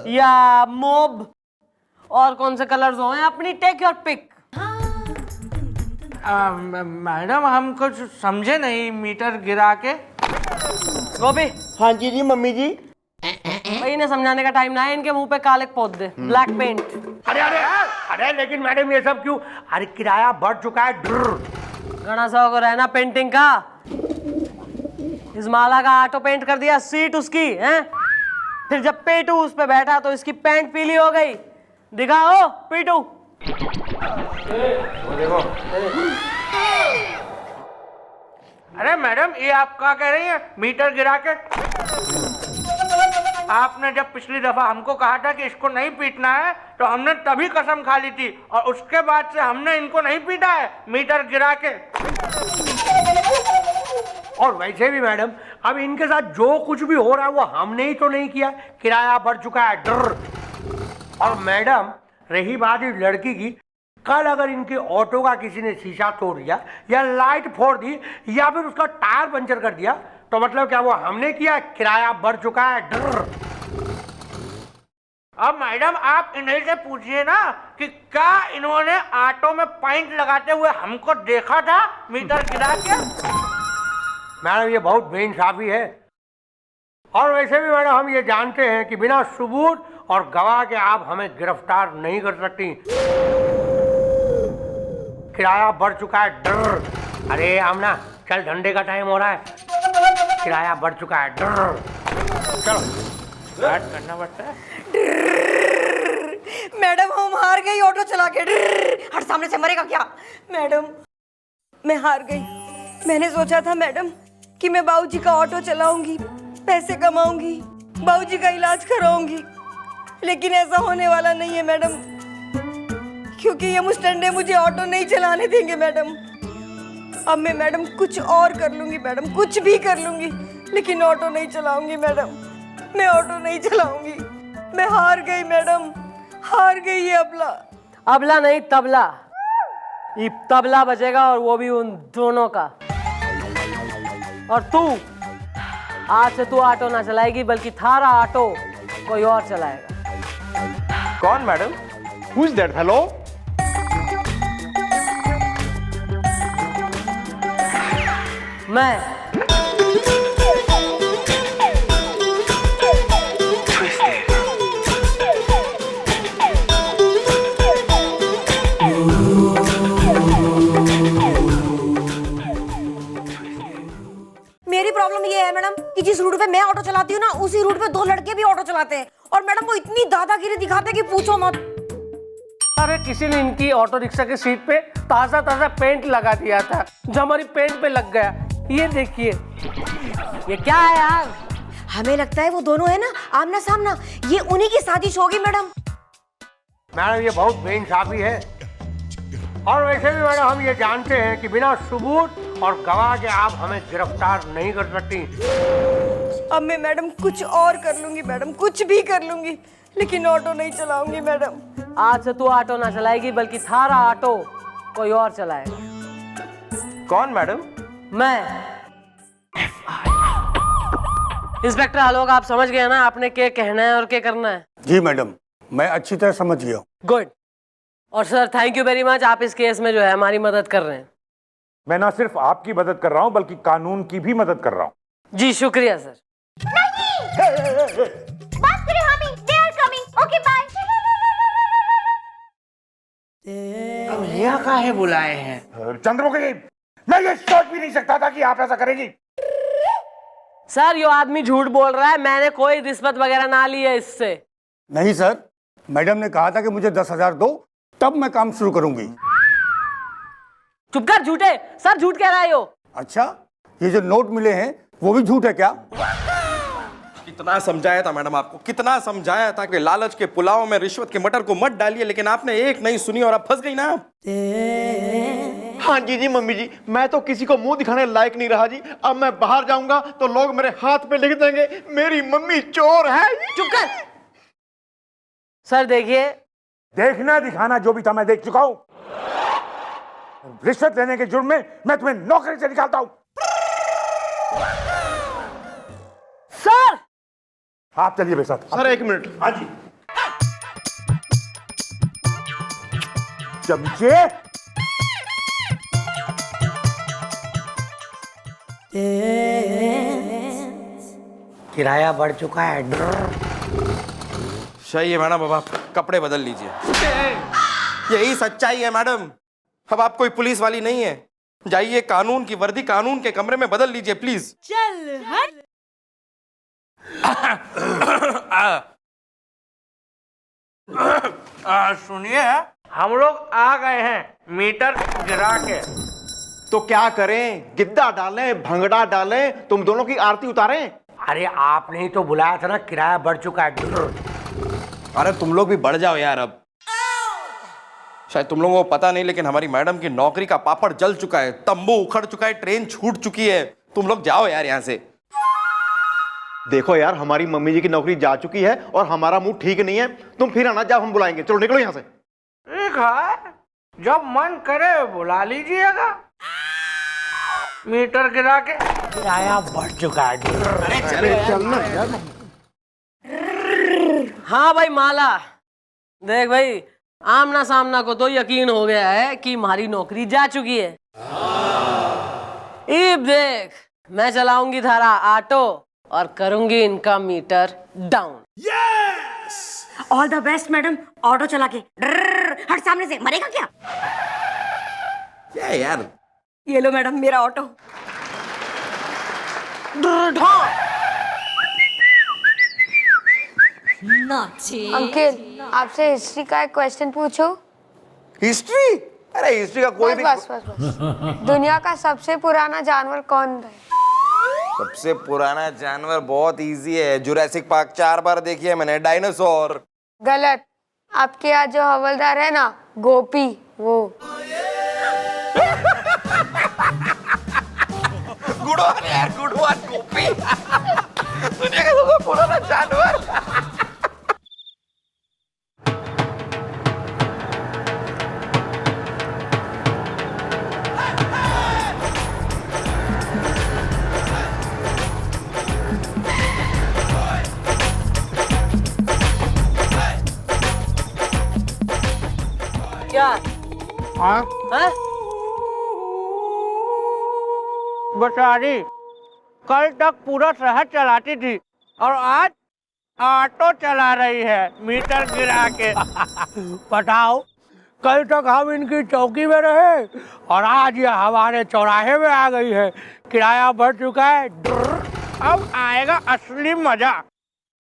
Speaker 3: या मोब, और कौन से कलर्स हो? अपनी टेक योर पिक।
Speaker 5: मैडम हम कुछ समझे नहीं, मीटर गिरा के।
Speaker 3: गोभी
Speaker 1: हाँ जी जी मम्मी जी।
Speaker 3: भाई इन्हें समझाने का टाइम ना है, इनके मुंह पे काले पोत दे, ब्लैक पेंट।
Speaker 2: अरे अरे अरे लेकिन मैडम ये सब क्यों? अरे किराया बढ़ चुका है।
Speaker 3: घना सा को रहना पेंटिंग का। इस माला का ऑटो पेंट कर दिया, सीट उसकी है, फिर जब पेटू उस पे बैठा तो इसकी पैंट पीली हो गई। दिखाओ पीटू।
Speaker 4: देखो
Speaker 5: अरे मैडम ये आप क्या कह रही हैं, मीटर गिरा के? आपने जब पिछली दफा हमको कहा था कि इसको नहीं पीटना है तो हमने तभी कसम खा ली थी, और उसके बाद से हमने इनको नहीं पीटा है मीटर गिरा के।
Speaker 2: और वैसे भी मैडम अब इनके साथ जो कुछ भी हो रहा है वो हमने ही तो नहीं किया, किराया बढ़ चुका है। और मैडम रही बात इस लड़की की, कल अगर इनके ऑटो का किसी ने शीशा तोड़ दिया या लाइट फोड़ दी या फिर उसका टायर पंचर कर दिया तो मतलब क्या वो हमने किया? किराया बढ़ चुका है।
Speaker 5: अब मैडम आप इन्हीं से पूछिए ना कि क्या इन्होंने ऑटो में पेंट लगाते हुए हमको देखा था मीटर गिरा के?
Speaker 2: मैडम ये बहुत बेइंसाफी है। और वैसे भी मैडम हम ये जानते हैं कि बिना सबूत और गवाह के आप हमें गिरफ्तार नहीं कर सकती। किराया बढ़ चुका है। अरे आमना चल, धंधे का टाइम हो रहा है, किराया बढ़ चुका है। चलो
Speaker 5: स्टार्ट करना पड़ता है।
Speaker 8: मैडम हम हार गई ऑटो चला के। हट सामने से, मरेगा क्या? मैडम मैं हार गई। मैंने सोचा था मैडम कि मैं बाबूजी का ऑटो चलाऊंगी, पैसे कमाऊंगी, बाबूजी का इलाज कराऊंगी, लेकिन ऐसा होने वाला नहीं है मैडम, क्योंकि ये मुस्टंडे मुझे ऑटो नहीं चलाने देंगे मैडम। अब मैं मैडम कुछ और कर लूंगी मैडम, कुछ भी कर लूंगी, लेकिन ऑटो नहीं चलाऊंगी मैडम, मैं ऑटो नहीं चलाऊंगी। मैं हार गई मैडम, हार गई ये अबला।
Speaker 3: अबला नहीं तबला, ये तबला बजेगा, और वो भी उन दोनों का। और तू आज से तू ऑटो ना चलाएगी, बल्कि थारा ऑटो कोई और चलाएगा।
Speaker 4: कौन madam?
Speaker 1: Who is that fellow?
Speaker 3: मैं।
Speaker 8: मेरी प्रॉब्लम ये है मैडम कि जिस रूट पे मैं ऑटो चलाती हूँ ना, उसी रूट पे दो लड़के भी ऑटो चलाते हैं, और मैडम वो इतनी दादागिरी दिखाते हैं कि पूछो मत।
Speaker 5: अरे किसी ने इनकी ऑटो रिक्शा की सीट पे ताजा ताजा पेंट लगा दिया था, जो हमारी पेंट पे लग गया। ये देखिए।
Speaker 3: ये क्या है यार?
Speaker 8: हमें लगता है वो दोनों है ना आमना सामना, ये उन्हीं की साजिश होगी मैडम।
Speaker 2: मैडम ये बहुत बेइंसाफी है। और वैसे भी मैडम हम ये जानते हैं कि बिना सबूत और गवाह के आप हमें गिरफ्तार नहीं कर सकती।
Speaker 8: अब मैं मैडम कुछ और कर लूंगी मैडम, कुछ भी कर लूंगी, लेकिन ऑटो नहीं चलाऊंगी मैडम।
Speaker 3: आज से तू ऑटो ना चलाएगी, बल्कि थारा ऑटो कोई और चलाएगा।
Speaker 4: कौन मैडम?
Speaker 3: मैं। इंस्पेक्टर आलोक, आप समझ गए ना आपने क्या कहना है और क्या करना है?
Speaker 10: जी मैडम, मैं अच्छी तरह समझ गया हूँ।
Speaker 3: गुड। और sir thank you very much, आप इस केस में जो है हमारी मदद कर रहे हैं।
Speaker 11: मैं ना सिर्फ आपकी मदद कर रहा हूं बल्कि कानून की भी मदद कर रहा हूं।
Speaker 3: जी शुक्रिया सर।
Speaker 9: बात करो हामी, they are coming. Okay, bye.
Speaker 2: अब यहाँ काहे बुलाए हैं?
Speaker 11: चंद्रमुखी, मैं ये सोच भी नहीं सकता था कि आप ऐसा करेंगी।
Speaker 3: सर यो आदमी झूठ बोल रहा है, मैंने कोई रिश्वत वगैरह ना ली है इससे।
Speaker 10: नहीं सर, मैडम ने कहा था कि मुझे 10,000 दो, तब मैं काम शुरू करूंगी।
Speaker 3: चुप कर झूठे, सर झूठ कह रहे हो।
Speaker 10: अच्छा, ये जो नोट मिले हैं वो भी झूठ है क्या?
Speaker 4: कितना समझाया था मैडम आपको, कितना समझाया था कि लालच के पुलाव में रिश्वत के मटर को मत डालिए, लेकिन आपने एक नहीं सुनी और अब फंस गई ना।
Speaker 1: हाँ जी जी मम्मी जी, मैं तो किसी को मुंह दिखाने लायक नहीं रहा जी। अब मैं बाहर जाऊंगा तो लोग मेरे हाथ पे लिख देंगे मेरी मम्मी चोर है।
Speaker 3: चुप कर। सर देखिए,
Speaker 11: देखना दिखाना जो भी था मैं देख चुका हूं। रिश्वत लेने के जुर्म में मैं तुम्हें नौकरी से निकालता हूं।
Speaker 3: सर
Speaker 11: आप चलिए मेरे साथ।
Speaker 1: सर एक मिनट।
Speaker 11: हाँ जी। चमचे,
Speaker 2: किराया बढ़ चुका है।
Speaker 4: सही है मैडम, अब आप कपड़े बदल लीजिए। यही सच्चाई है मैडम, अब आप कोई पुलिस वाली नहीं है। जाइए कानून की वर्दी कानून के कमरे में बदल लीजिए प्लीज।
Speaker 7: चल हट।
Speaker 5: सुनिए, हम लोग आ गए हैं मीटर गिरा के।
Speaker 1: तो क्या करें, गिद्दा डालें भंगड़ा डालें, तुम दोनों की आरती उतारें?
Speaker 2: अरे आपने ही तो बुलाया था ना, किराया बढ़ चुका है।
Speaker 4: अरे तुम लोग भी बढ़ जाओ यार। अब शायद तुम लोगों को पता नहीं, लेकिन हमारी मैडम की नौकरी का पापड़ जल चुका है, तंबू उखड़ चुका है, ट्रेन छूट चुकी है। तुम लोग जाओ यार यहाँ से।
Speaker 1: देखो यार, हमारी मम्मी जी की नौकरी जा चुकी है और हमारा मुंह ठीक नहीं है। तुम फिर आना, जब हम बुलाएंगे। चलो निकलो यहाँ से।
Speaker 5: ठीक है, जब मन करे बुला लीजिएगा। मीटर गिरा के
Speaker 2: किराया बढ़ चुका है।
Speaker 3: हाँ भाई माला, देख भाई, आमना सामना को तो यकीन हो गया है कि हमारी नौकरी जा चुकी है। इब देख, मैं चलाऊंगी थारा ऑटो और करूंगी इनका meter down.
Speaker 8: All the best madam, auto चला के हट सामने से, मरेगा क्या?
Speaker 4: क्या यार,
Speaker 8: ये लो मैडम मेरा ऑटो।
Speaker 7: अंकिल,
Speaker 12: आपसे हिस्ट्री का एक क्वेश्चन पूछो।
Speaker 4: हिस्ट्री? अरे हिस्ट्री का कोई भी।
Speaker 12: बस दुनिया का सबसे पुराना जानवर कौन है?
Speaker 4: सबसे पुराना जानवर बहुत इजी है, जुरासिक पार्क 4 बार देखी है मैंने, डायनासोर।
Speaker 12: गलत। आपके यहाँ जो हवलदार है ना, गोपी, वो।
Speaker 4: गुड वन यार, गुड वन। गोपी दुनिया का सबसे पुराना जानवर।
Speaker 3: क्या?
Speaker 5: हाँ
Speaker 3: हैं?
Speaker 5: बेचारी कल तक पूरा शहर चलाती थी और आज ऑटो चला रही है मीटर गिरा के। बताओ, कल तक हम इनकी चौकी में रहे और आज ये हमारे चौराहे में आ गई है। किराया बढ़ चुका है, अब आएगा असली मजा।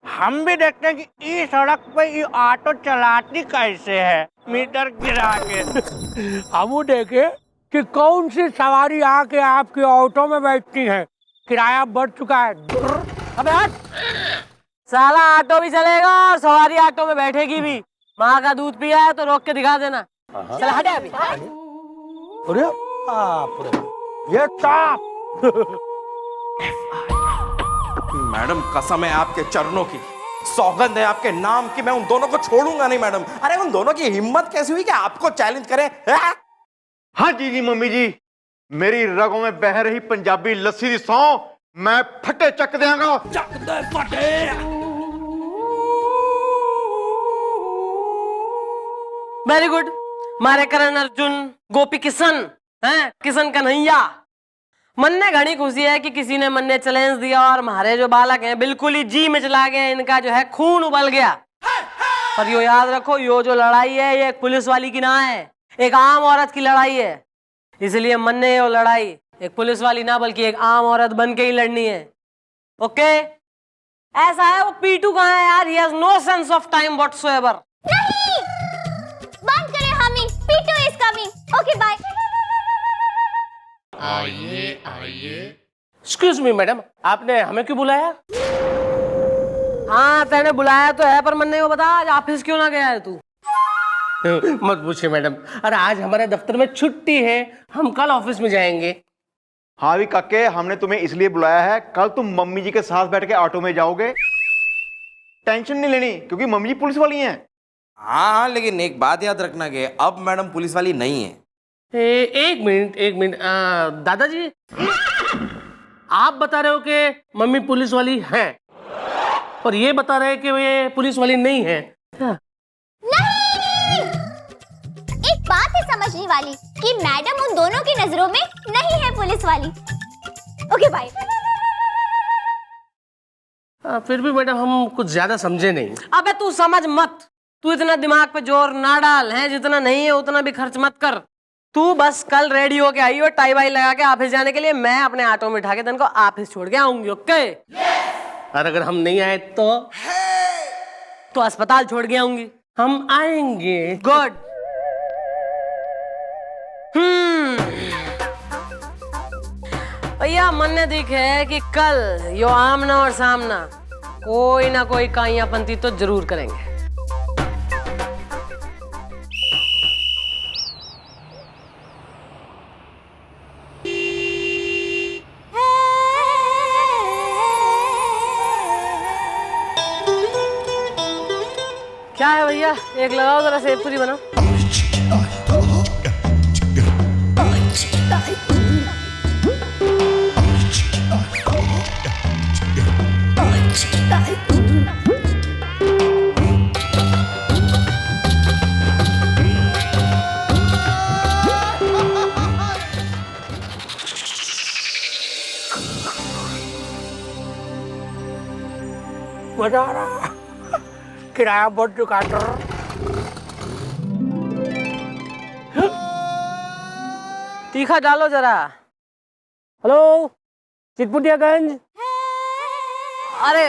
Speaker 5: हम भी देखते हैं कि इस सड़क पे ये ऑटो चलाती कैसे है मीटर गिरा के। हम देखे कि कौन सी सवारी आके आपके ऑटो में बैठती है। किराया बढ़ चुका है।
Speaker 3: अबे हट, साला ऑटो भी चलेगा और सवारी ऑटो में बैठेगी भी। माँ का दूध पिया है तो रोक के दिखा देना। चल हटे अभी।
Speaker 2: अरे बाप रे,
Speaker 11: ये टॉप।
Speaker 4: मैडम कसम है आपके चरणों की, सौगंध है आपके नाम की, मैं उन दोनों को छोड़ूंगा नहीं मैडम। अरे उन दोनों की हिम्मत कैसी हुई कि आपको चैलेंज करें?
Speaker 1: हाँ जी मम्मी जी, मेरी रगों में बह रही पंजाबी लस्सी दी सौ मैं फटे चक देंगा।
Speaker 5: चक दे फटे।
Speaker 3: Very good. मारे करण अर्जुन गोपी किशन हैं, किशन कन्हैया। मन ने घनी खुशी है कि किसी ने मन ने चैलेंज दिया और हमारे जो बालक हैं बिल्कुल ही जी में चला गए, इनका जो है खून उबल गया। पर यो याद रखो, यो जो लड़ाई है ये एक पुलिस वाली की ना है, एक आम औरत की लड़ाई है। इसलिए मन ने ये लड़ाई एक पुलिस वाली ना बल्कि एक आम औरत बन के ही लड़नी है। ओके? ऐसा है, वो पीटू कहाँ है यार? He has no sense of time whatsoever.
Speaker 9: नहीं, बंद करें हमी, Pitu is coming. Okay bye.
Speaker 5: आइए आइए। एक्सक्यूज मी मैडम, आपने हमें क्यों बुलाया?
Speaker 3: हाँ तेने बुलाया तो है, पर मन ने वो बता आज ऑफिस क्यों ना गया है तू?
Speaker 5: मत पूछिए मैडम, अरे आज हमारे दफ्तर में छुट्टी है, हम कल ऑफिस में जाएंगे।
Speaker 1: हाँ भी काके, हमने तुम्हें इसलिए बुलाया है, कल तुम मम्मी जी के साथ बैठ के ऑटो में जाओगे। टेंशन नहीं लेनी क्योंकि मम्मी जी पुलिस वाली हैं।
Speaker 4: हाँ, लेकिन एक बात याद रखना कि अब मैडम पुलिस वाली नहीं है।
Speaker 5: एक मिनट, दादाजी आप बता रहे हो कि मम्मी पुलिस वाली हैं, और ये बता रहे हैं कि ये पुलिस वाली नहीं है।
Speaker 9: नहीं, एक बात है समझने वाली कि मैडम उन दोनों की नजरों में नहीं है पुलिस वाली। Okay bye.
Speaker 5: फिर भी मैडम हम कुछ ज्यादा समझे नहीं।
Speaker 3: अबे तू समझ मत, तू इतना दिमाग पे जोर ना डाल, है जितना नहीं है उतना भी खर्च मत कर। तू बस कल रेडी होके आई हो टाई वाई लगा के ऑफिस जाने के लिए, मैं अपने ऑटो में उठा के तन को ऑफिस छोड़ के आऊंगी। ओके?
Speaker 5: और अगर हम नहीं आए तो
Speaker 3: अस्पताल छोड़ के आऊंगी।
Speaker 5: हम आएंगे।
Speaker 3: गुड। भैया मन ने दिखे है कि कल यो आमना और सामना कोई ना कोई काइयापंती तो जरूर करेंगे। क्या है भैया, एक लगाओ जरा सेव पूरी बनाओ।
Speaker 2: मजा आ रहा, किराया बढ़ चुका है।
Speaker 3: तीखा डालो जरा।
Speaker 2: हेलो, चितपुटियागंज।
Speaker 3: अरे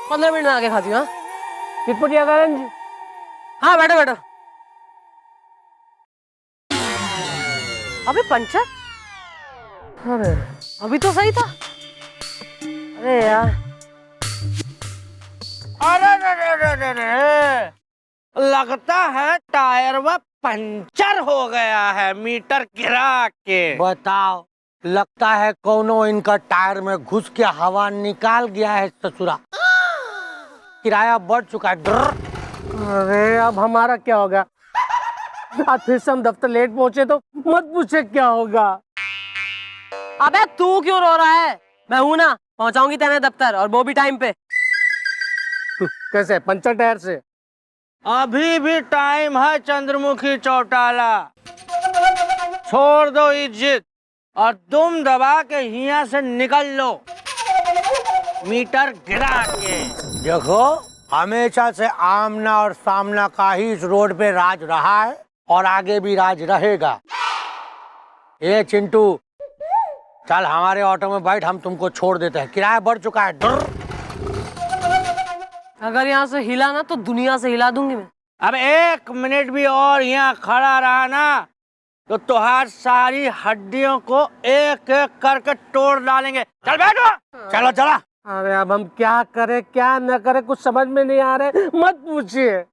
Speaker 3: 15 मिनट में आके खाती हूँ।
Speaker 2: चितपुटियागंज।
Speaker 3: हाँ बैठो बैठो। अबे पंचर,
Speaker 2: अरे
Speaker 3: अभी तो सही था। अरे यार,
Speaker 5: अरे लगता है टायर में पंचर हो गया है मीटर गिरा के।
Speaker 2: बताओ, लगता है कोनो इनका टायर में घुस के हवा निकाल गया है ससुरा। किराया बढ़ चुका है।
Speaker 5: अरे अब हमारा क्या होगा? आज फिर से हम दफ्तर लेट पहुंचे तो मत पूछे क्या होगा।
Speaker 3: अबे तू क्यों रो रहा है? मैं हूं ना, पहुंचाऊंगी तेरे दफ्तर, और वो भी टाइम पे।
Speaker 5: कैसे? पंचर टायर से?
Speaker 2: अभी भी टाइम है चंद्रमुखी चौटाला। छोड़ दो इज्जत और तुम दबा के यहाँ से निकल लो, मीटर गिरा के। देखो, हमेशा से आमना और सामना का ही इस रोड पे राज रहा है और आगे भी राज रहेगा। ये चिंटू, चल हमारे ऑटो में बैठ, हम तुमको छोड़ देते हैं, किराया बढ़ चुका है।
Speaker 3: अगर यहाँ से हिला ना तो दुनिया से हिला दूंगी मैं।
Speaker 2: अब 1 मिनट भी और यहाँ खड़ा रहा ना तो तुहार सारी हड्डियों को एक एक करके तोड़ डालेंगे। चल बैठो, चलो चला।
Speaker 5: अरे अब हम क्या करें क्या न करें, कुछ समझ में नहीं आ रहे, मत पूछिए।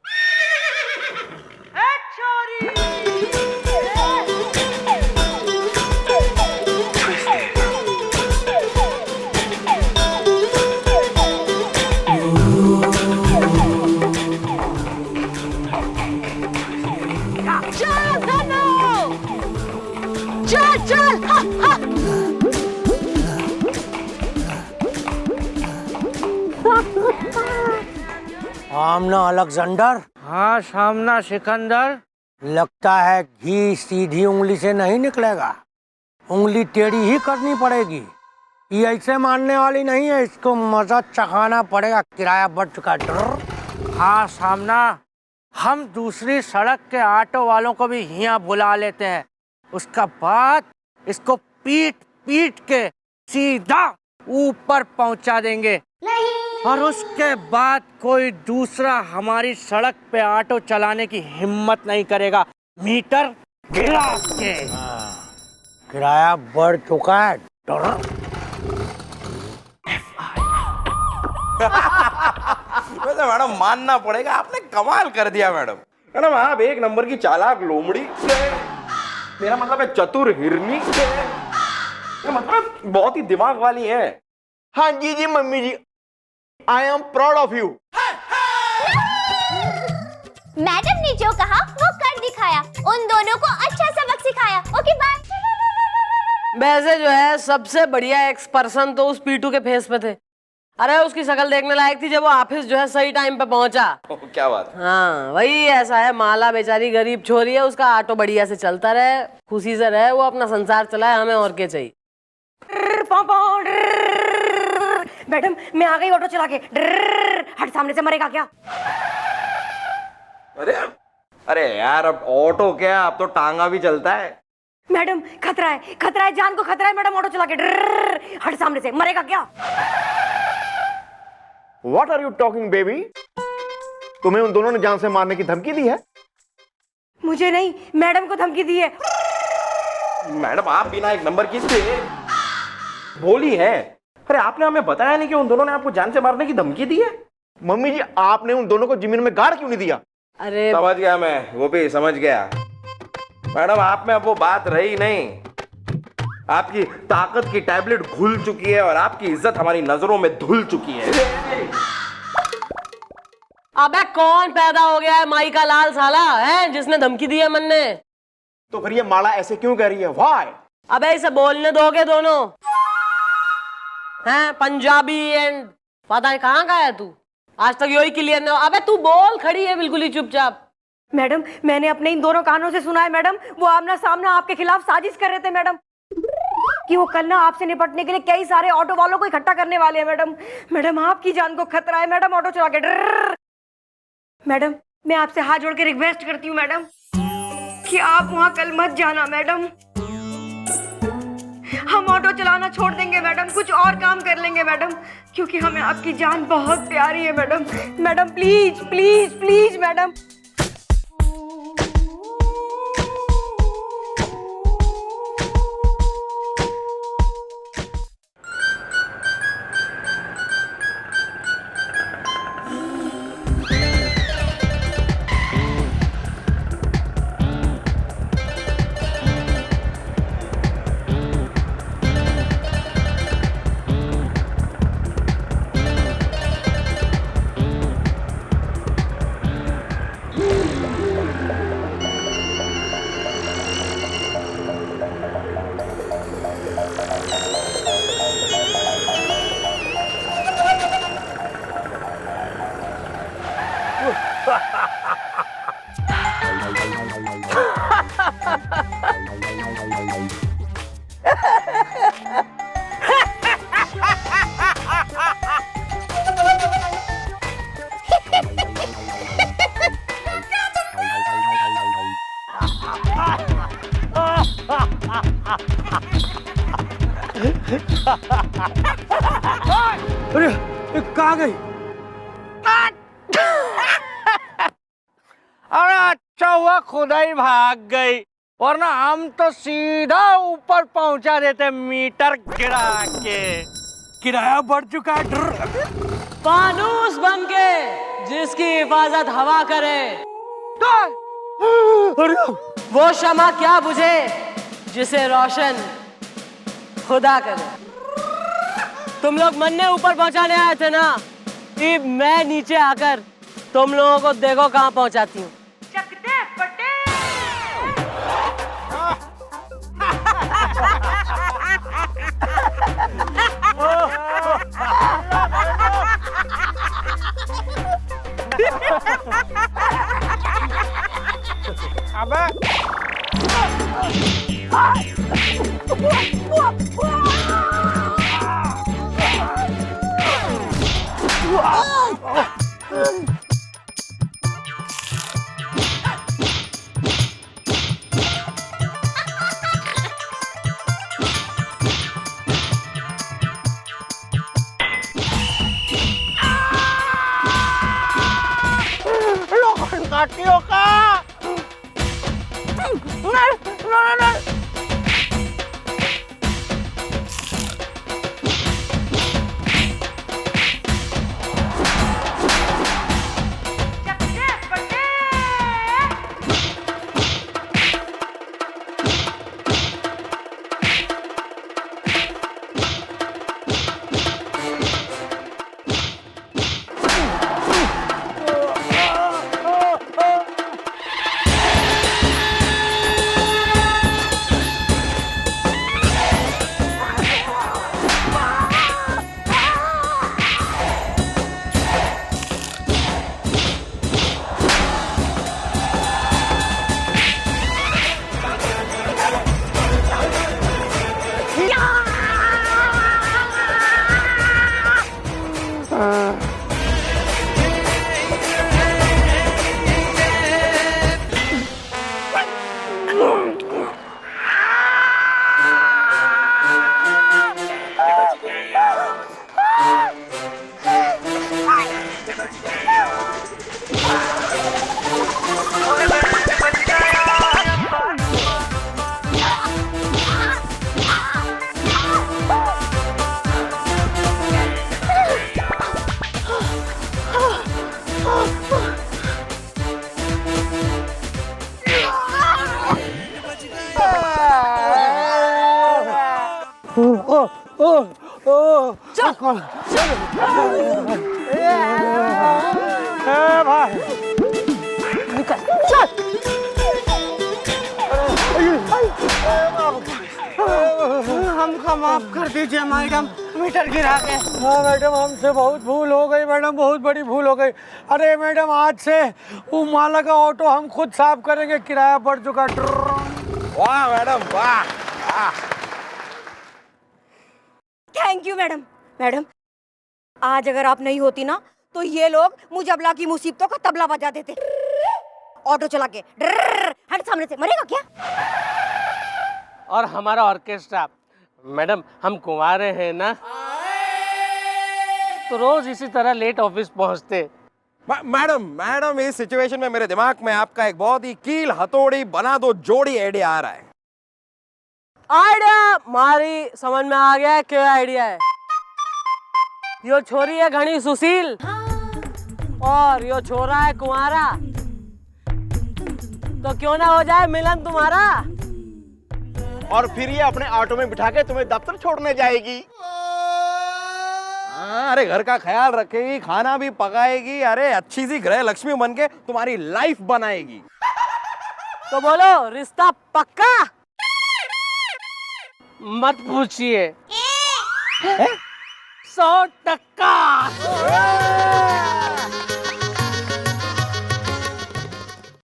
Speaker 2: आमना अलेक्जेंडर।
Speaker 5: हाँ सामना सिकंदर।
Speaker 2: लगता है घी सीधी उंगली से नहीं निकलेगा, उंगली टेढ़ी ही करनी पड़ेगी। ये ऐसे मानने वाली नहीं है, इसको मजा चखाना पड़ेगा। किराया बढ़ चुका है।
Speaker 5: हाँ सामना, हम दूसरी सड़क के ऑटो वालों को भी यहाँ बुला लेते हैं, उसका बाद इसको पीट पीट के सीधा ऊपर पहुंचा देंगे और उसके बाद कोई दूसरा हमारी सड़क पे ऑटो चलाने की हिम्मत नहीं करेगा, मीटर गिरा के।
Speaker 2: किराया बढ़ चुका है।
Speaker 4: वैसे मैडम मानना पड़ेगा, आपने कमाल कर दिया मैडम। मैडम आप एक नंबर की चालाक लोमड़ी, मेरा मतलब है चतुर हिरनी, मतलब बहुत ही दिमाग वाली है।
Speaker 1: हाँ जी जी mummy ji, I am proud of you.
Speaker 9: Madam ने जो कहा वो कर दिखाया, उन दोनों को अच्छा सबक सिखाया। Okay bye.
Speaker 3: वैसे जो है सबसे बढ़िया एक्सपर्सन तो उस पीटू के फेस पे थे। अरे उसकी शक्ल देखने लायक थी जब वो ऑफिस जो है सही टाइम पे पहुंचा।
Speaker 4: क्या बात है?
Speaker 3: हाँ वही ऐसा है, माला बेचारी गरीब छोरी है, उसका ऑटो बढ़िया से चलता रहे, खुशी से रहे, वो अपना संसार चलाए, हमें और क्या चाहिए।
Speaker 8: मैडम मैं आ गई ऑटो चला के। हट, सामने से मरेगा क्या?
Speaker 4: अरे अरे यार, अब ऑटो क्या, अब तो टांगा भी चलता है।
Speaker 8: मैडम खतरा है, जान को खतरा है मैडम, ऑटो चला के। हट, सामने से मरेगा क्या?
Speaker 1: What are you talking, baby? तुम्हें उन दोनों ने जान से मारने की धमकी दी है?
Speaker 8: मुझे नहीं, मैडम को धमकी दी है।
Speaker 4: मैडम आप बिना एक नंबर की बोली है। अरे आपने हमें बताया नहीं कि उन दोनों ने आपको जान से मारने की धमकी दी है।
Speaker 1: मम्मी जी आपने उन दोनों को जमीन में गाड़ क्यों नहीं दिया?
Speaker 3: अरे
Speaker 4: समझ गया मैं, वो भी समझ गया। मैडम आप में अब वो बात रही नहीं, आपकी ताकत की टैबलेट घुल चुकी है और आपकी इज्जत हमारी नजरों में धुल चुकी है।
Speaker 3: अबे कौन पैदा हो गया है माई का लाल साला है जिसने धमकी दी है मन ने?
Speaker 1: तो फिर ये माला ऐसे क्यों कह रही है? Why?
Speaker 3: अबे इसे बोलने दोगे दोनों? हैं पंजाबी एंड पता है कहाँ का है तू? आज तक यही क्लियर नहीं। अबे तू बोल, खड़ी है बिल्कुल ही चुपचाप।
Speaker 8: मैडम मैंने अपने इन दोनों कानों से सुना है मैडम, वो आमना सामना आपके खिलाफ साजिश कर रहे थे मैडम, कि वो कल ना आपसे निपटने के लिए कई सारे ऑटो वालों को इकट्ठा करने वाले हैं मैडम। मैडम आपकी जान को खतरा है मैडम, ऑटो चला के। मैडम मैं आपसे हाथ जोड़ के रिक्वेस्ट करती हूँ मैडम कि आप वहां कल मत जाना मैडम। हम ऑटो चलाना छोड़ देंगे मैडम, कुछ और काम कर लेंगे मैडम, क्योंकि हमें आपकी जान बहुत प्यारी है madam. Madam please please please madam.
Speaker 2: अरे कहाँ गई?
Speaker 5: अरे अच्छा हुआ खुदा ही भाग गई, वरना हम तो सीधा ऊपर पहुंचा देते मीटर गिरा के।
Speaker 2: किराया बढ़ चुका है।
Speaker 3: फानूस बन के जिसकी हिफाजत हवा करे, वो शमा क्या बुझे जिसे रोशन खुदा करे। तुम लोग मन ने ऊपर पहुंचाने आए थे ना, अब मैं नीचे आकर तुम लोगों को देखो कहां पहुंचाती हूँ।
Speaker 5: पार्टियों का। नहीं। हमको माफ कर दीजिए मैडम, मीटर गिरा के।
Speaker 2: हाँ मैडम, हमसे बहुत भूल हो गई मैडम, बहुत बड़ी भूल हो गई। अरे मैडम, आज से वो माला का ऑटो हम खुद साफ करेंगे, किराया बढ़ चुका।
Speaker 4: वाह मैडम, वाह।
Speaker 8: Thank you madam. मैडम, आज अगर आप नहीं होती ना तो ये लोग मुजबला की मुसीबतों का तबला बजा देते। ऑटो चला के हट सामने से, मरेगा क्या?
Speaker 5: और हमारा ऑर्केस्ट्रा। मैडम, हम कुंवारे हैं ना, तो रोज इसी तरह लेट ऑफिस पहुंचते।
Speaker 4: मैडम इस सिचुएशन में मेरे दिमाग में आपका एक बहुत ही कील हथौड़ी बना दो जोड़ी आइडिया आ रहा है।
Speaker 3: आइडिया मारी समझ में आ गया है क्या आइडिया है। यो छोरी है घनी सुशील और यो छोरा है कुंवारा, तो क्यों ना हो जाए मिलन तुम्हारा।
Speaker 1: और फिर ये अपने ऑटो में बिठा के तुम्हें दफ्तर छोड़ने जाएगी।
Speaker 4: अरे घर का ख्याल रखेगी, खाना भी पकाएगी, अरे अच्छी सी गृह लक्ष्मी बन के तुम्हारी लाइफ बनाएगी।
Speaker 3: तो बोलो रिश्ता पक्का?
Speaker 5: मत पूछिए, 100%।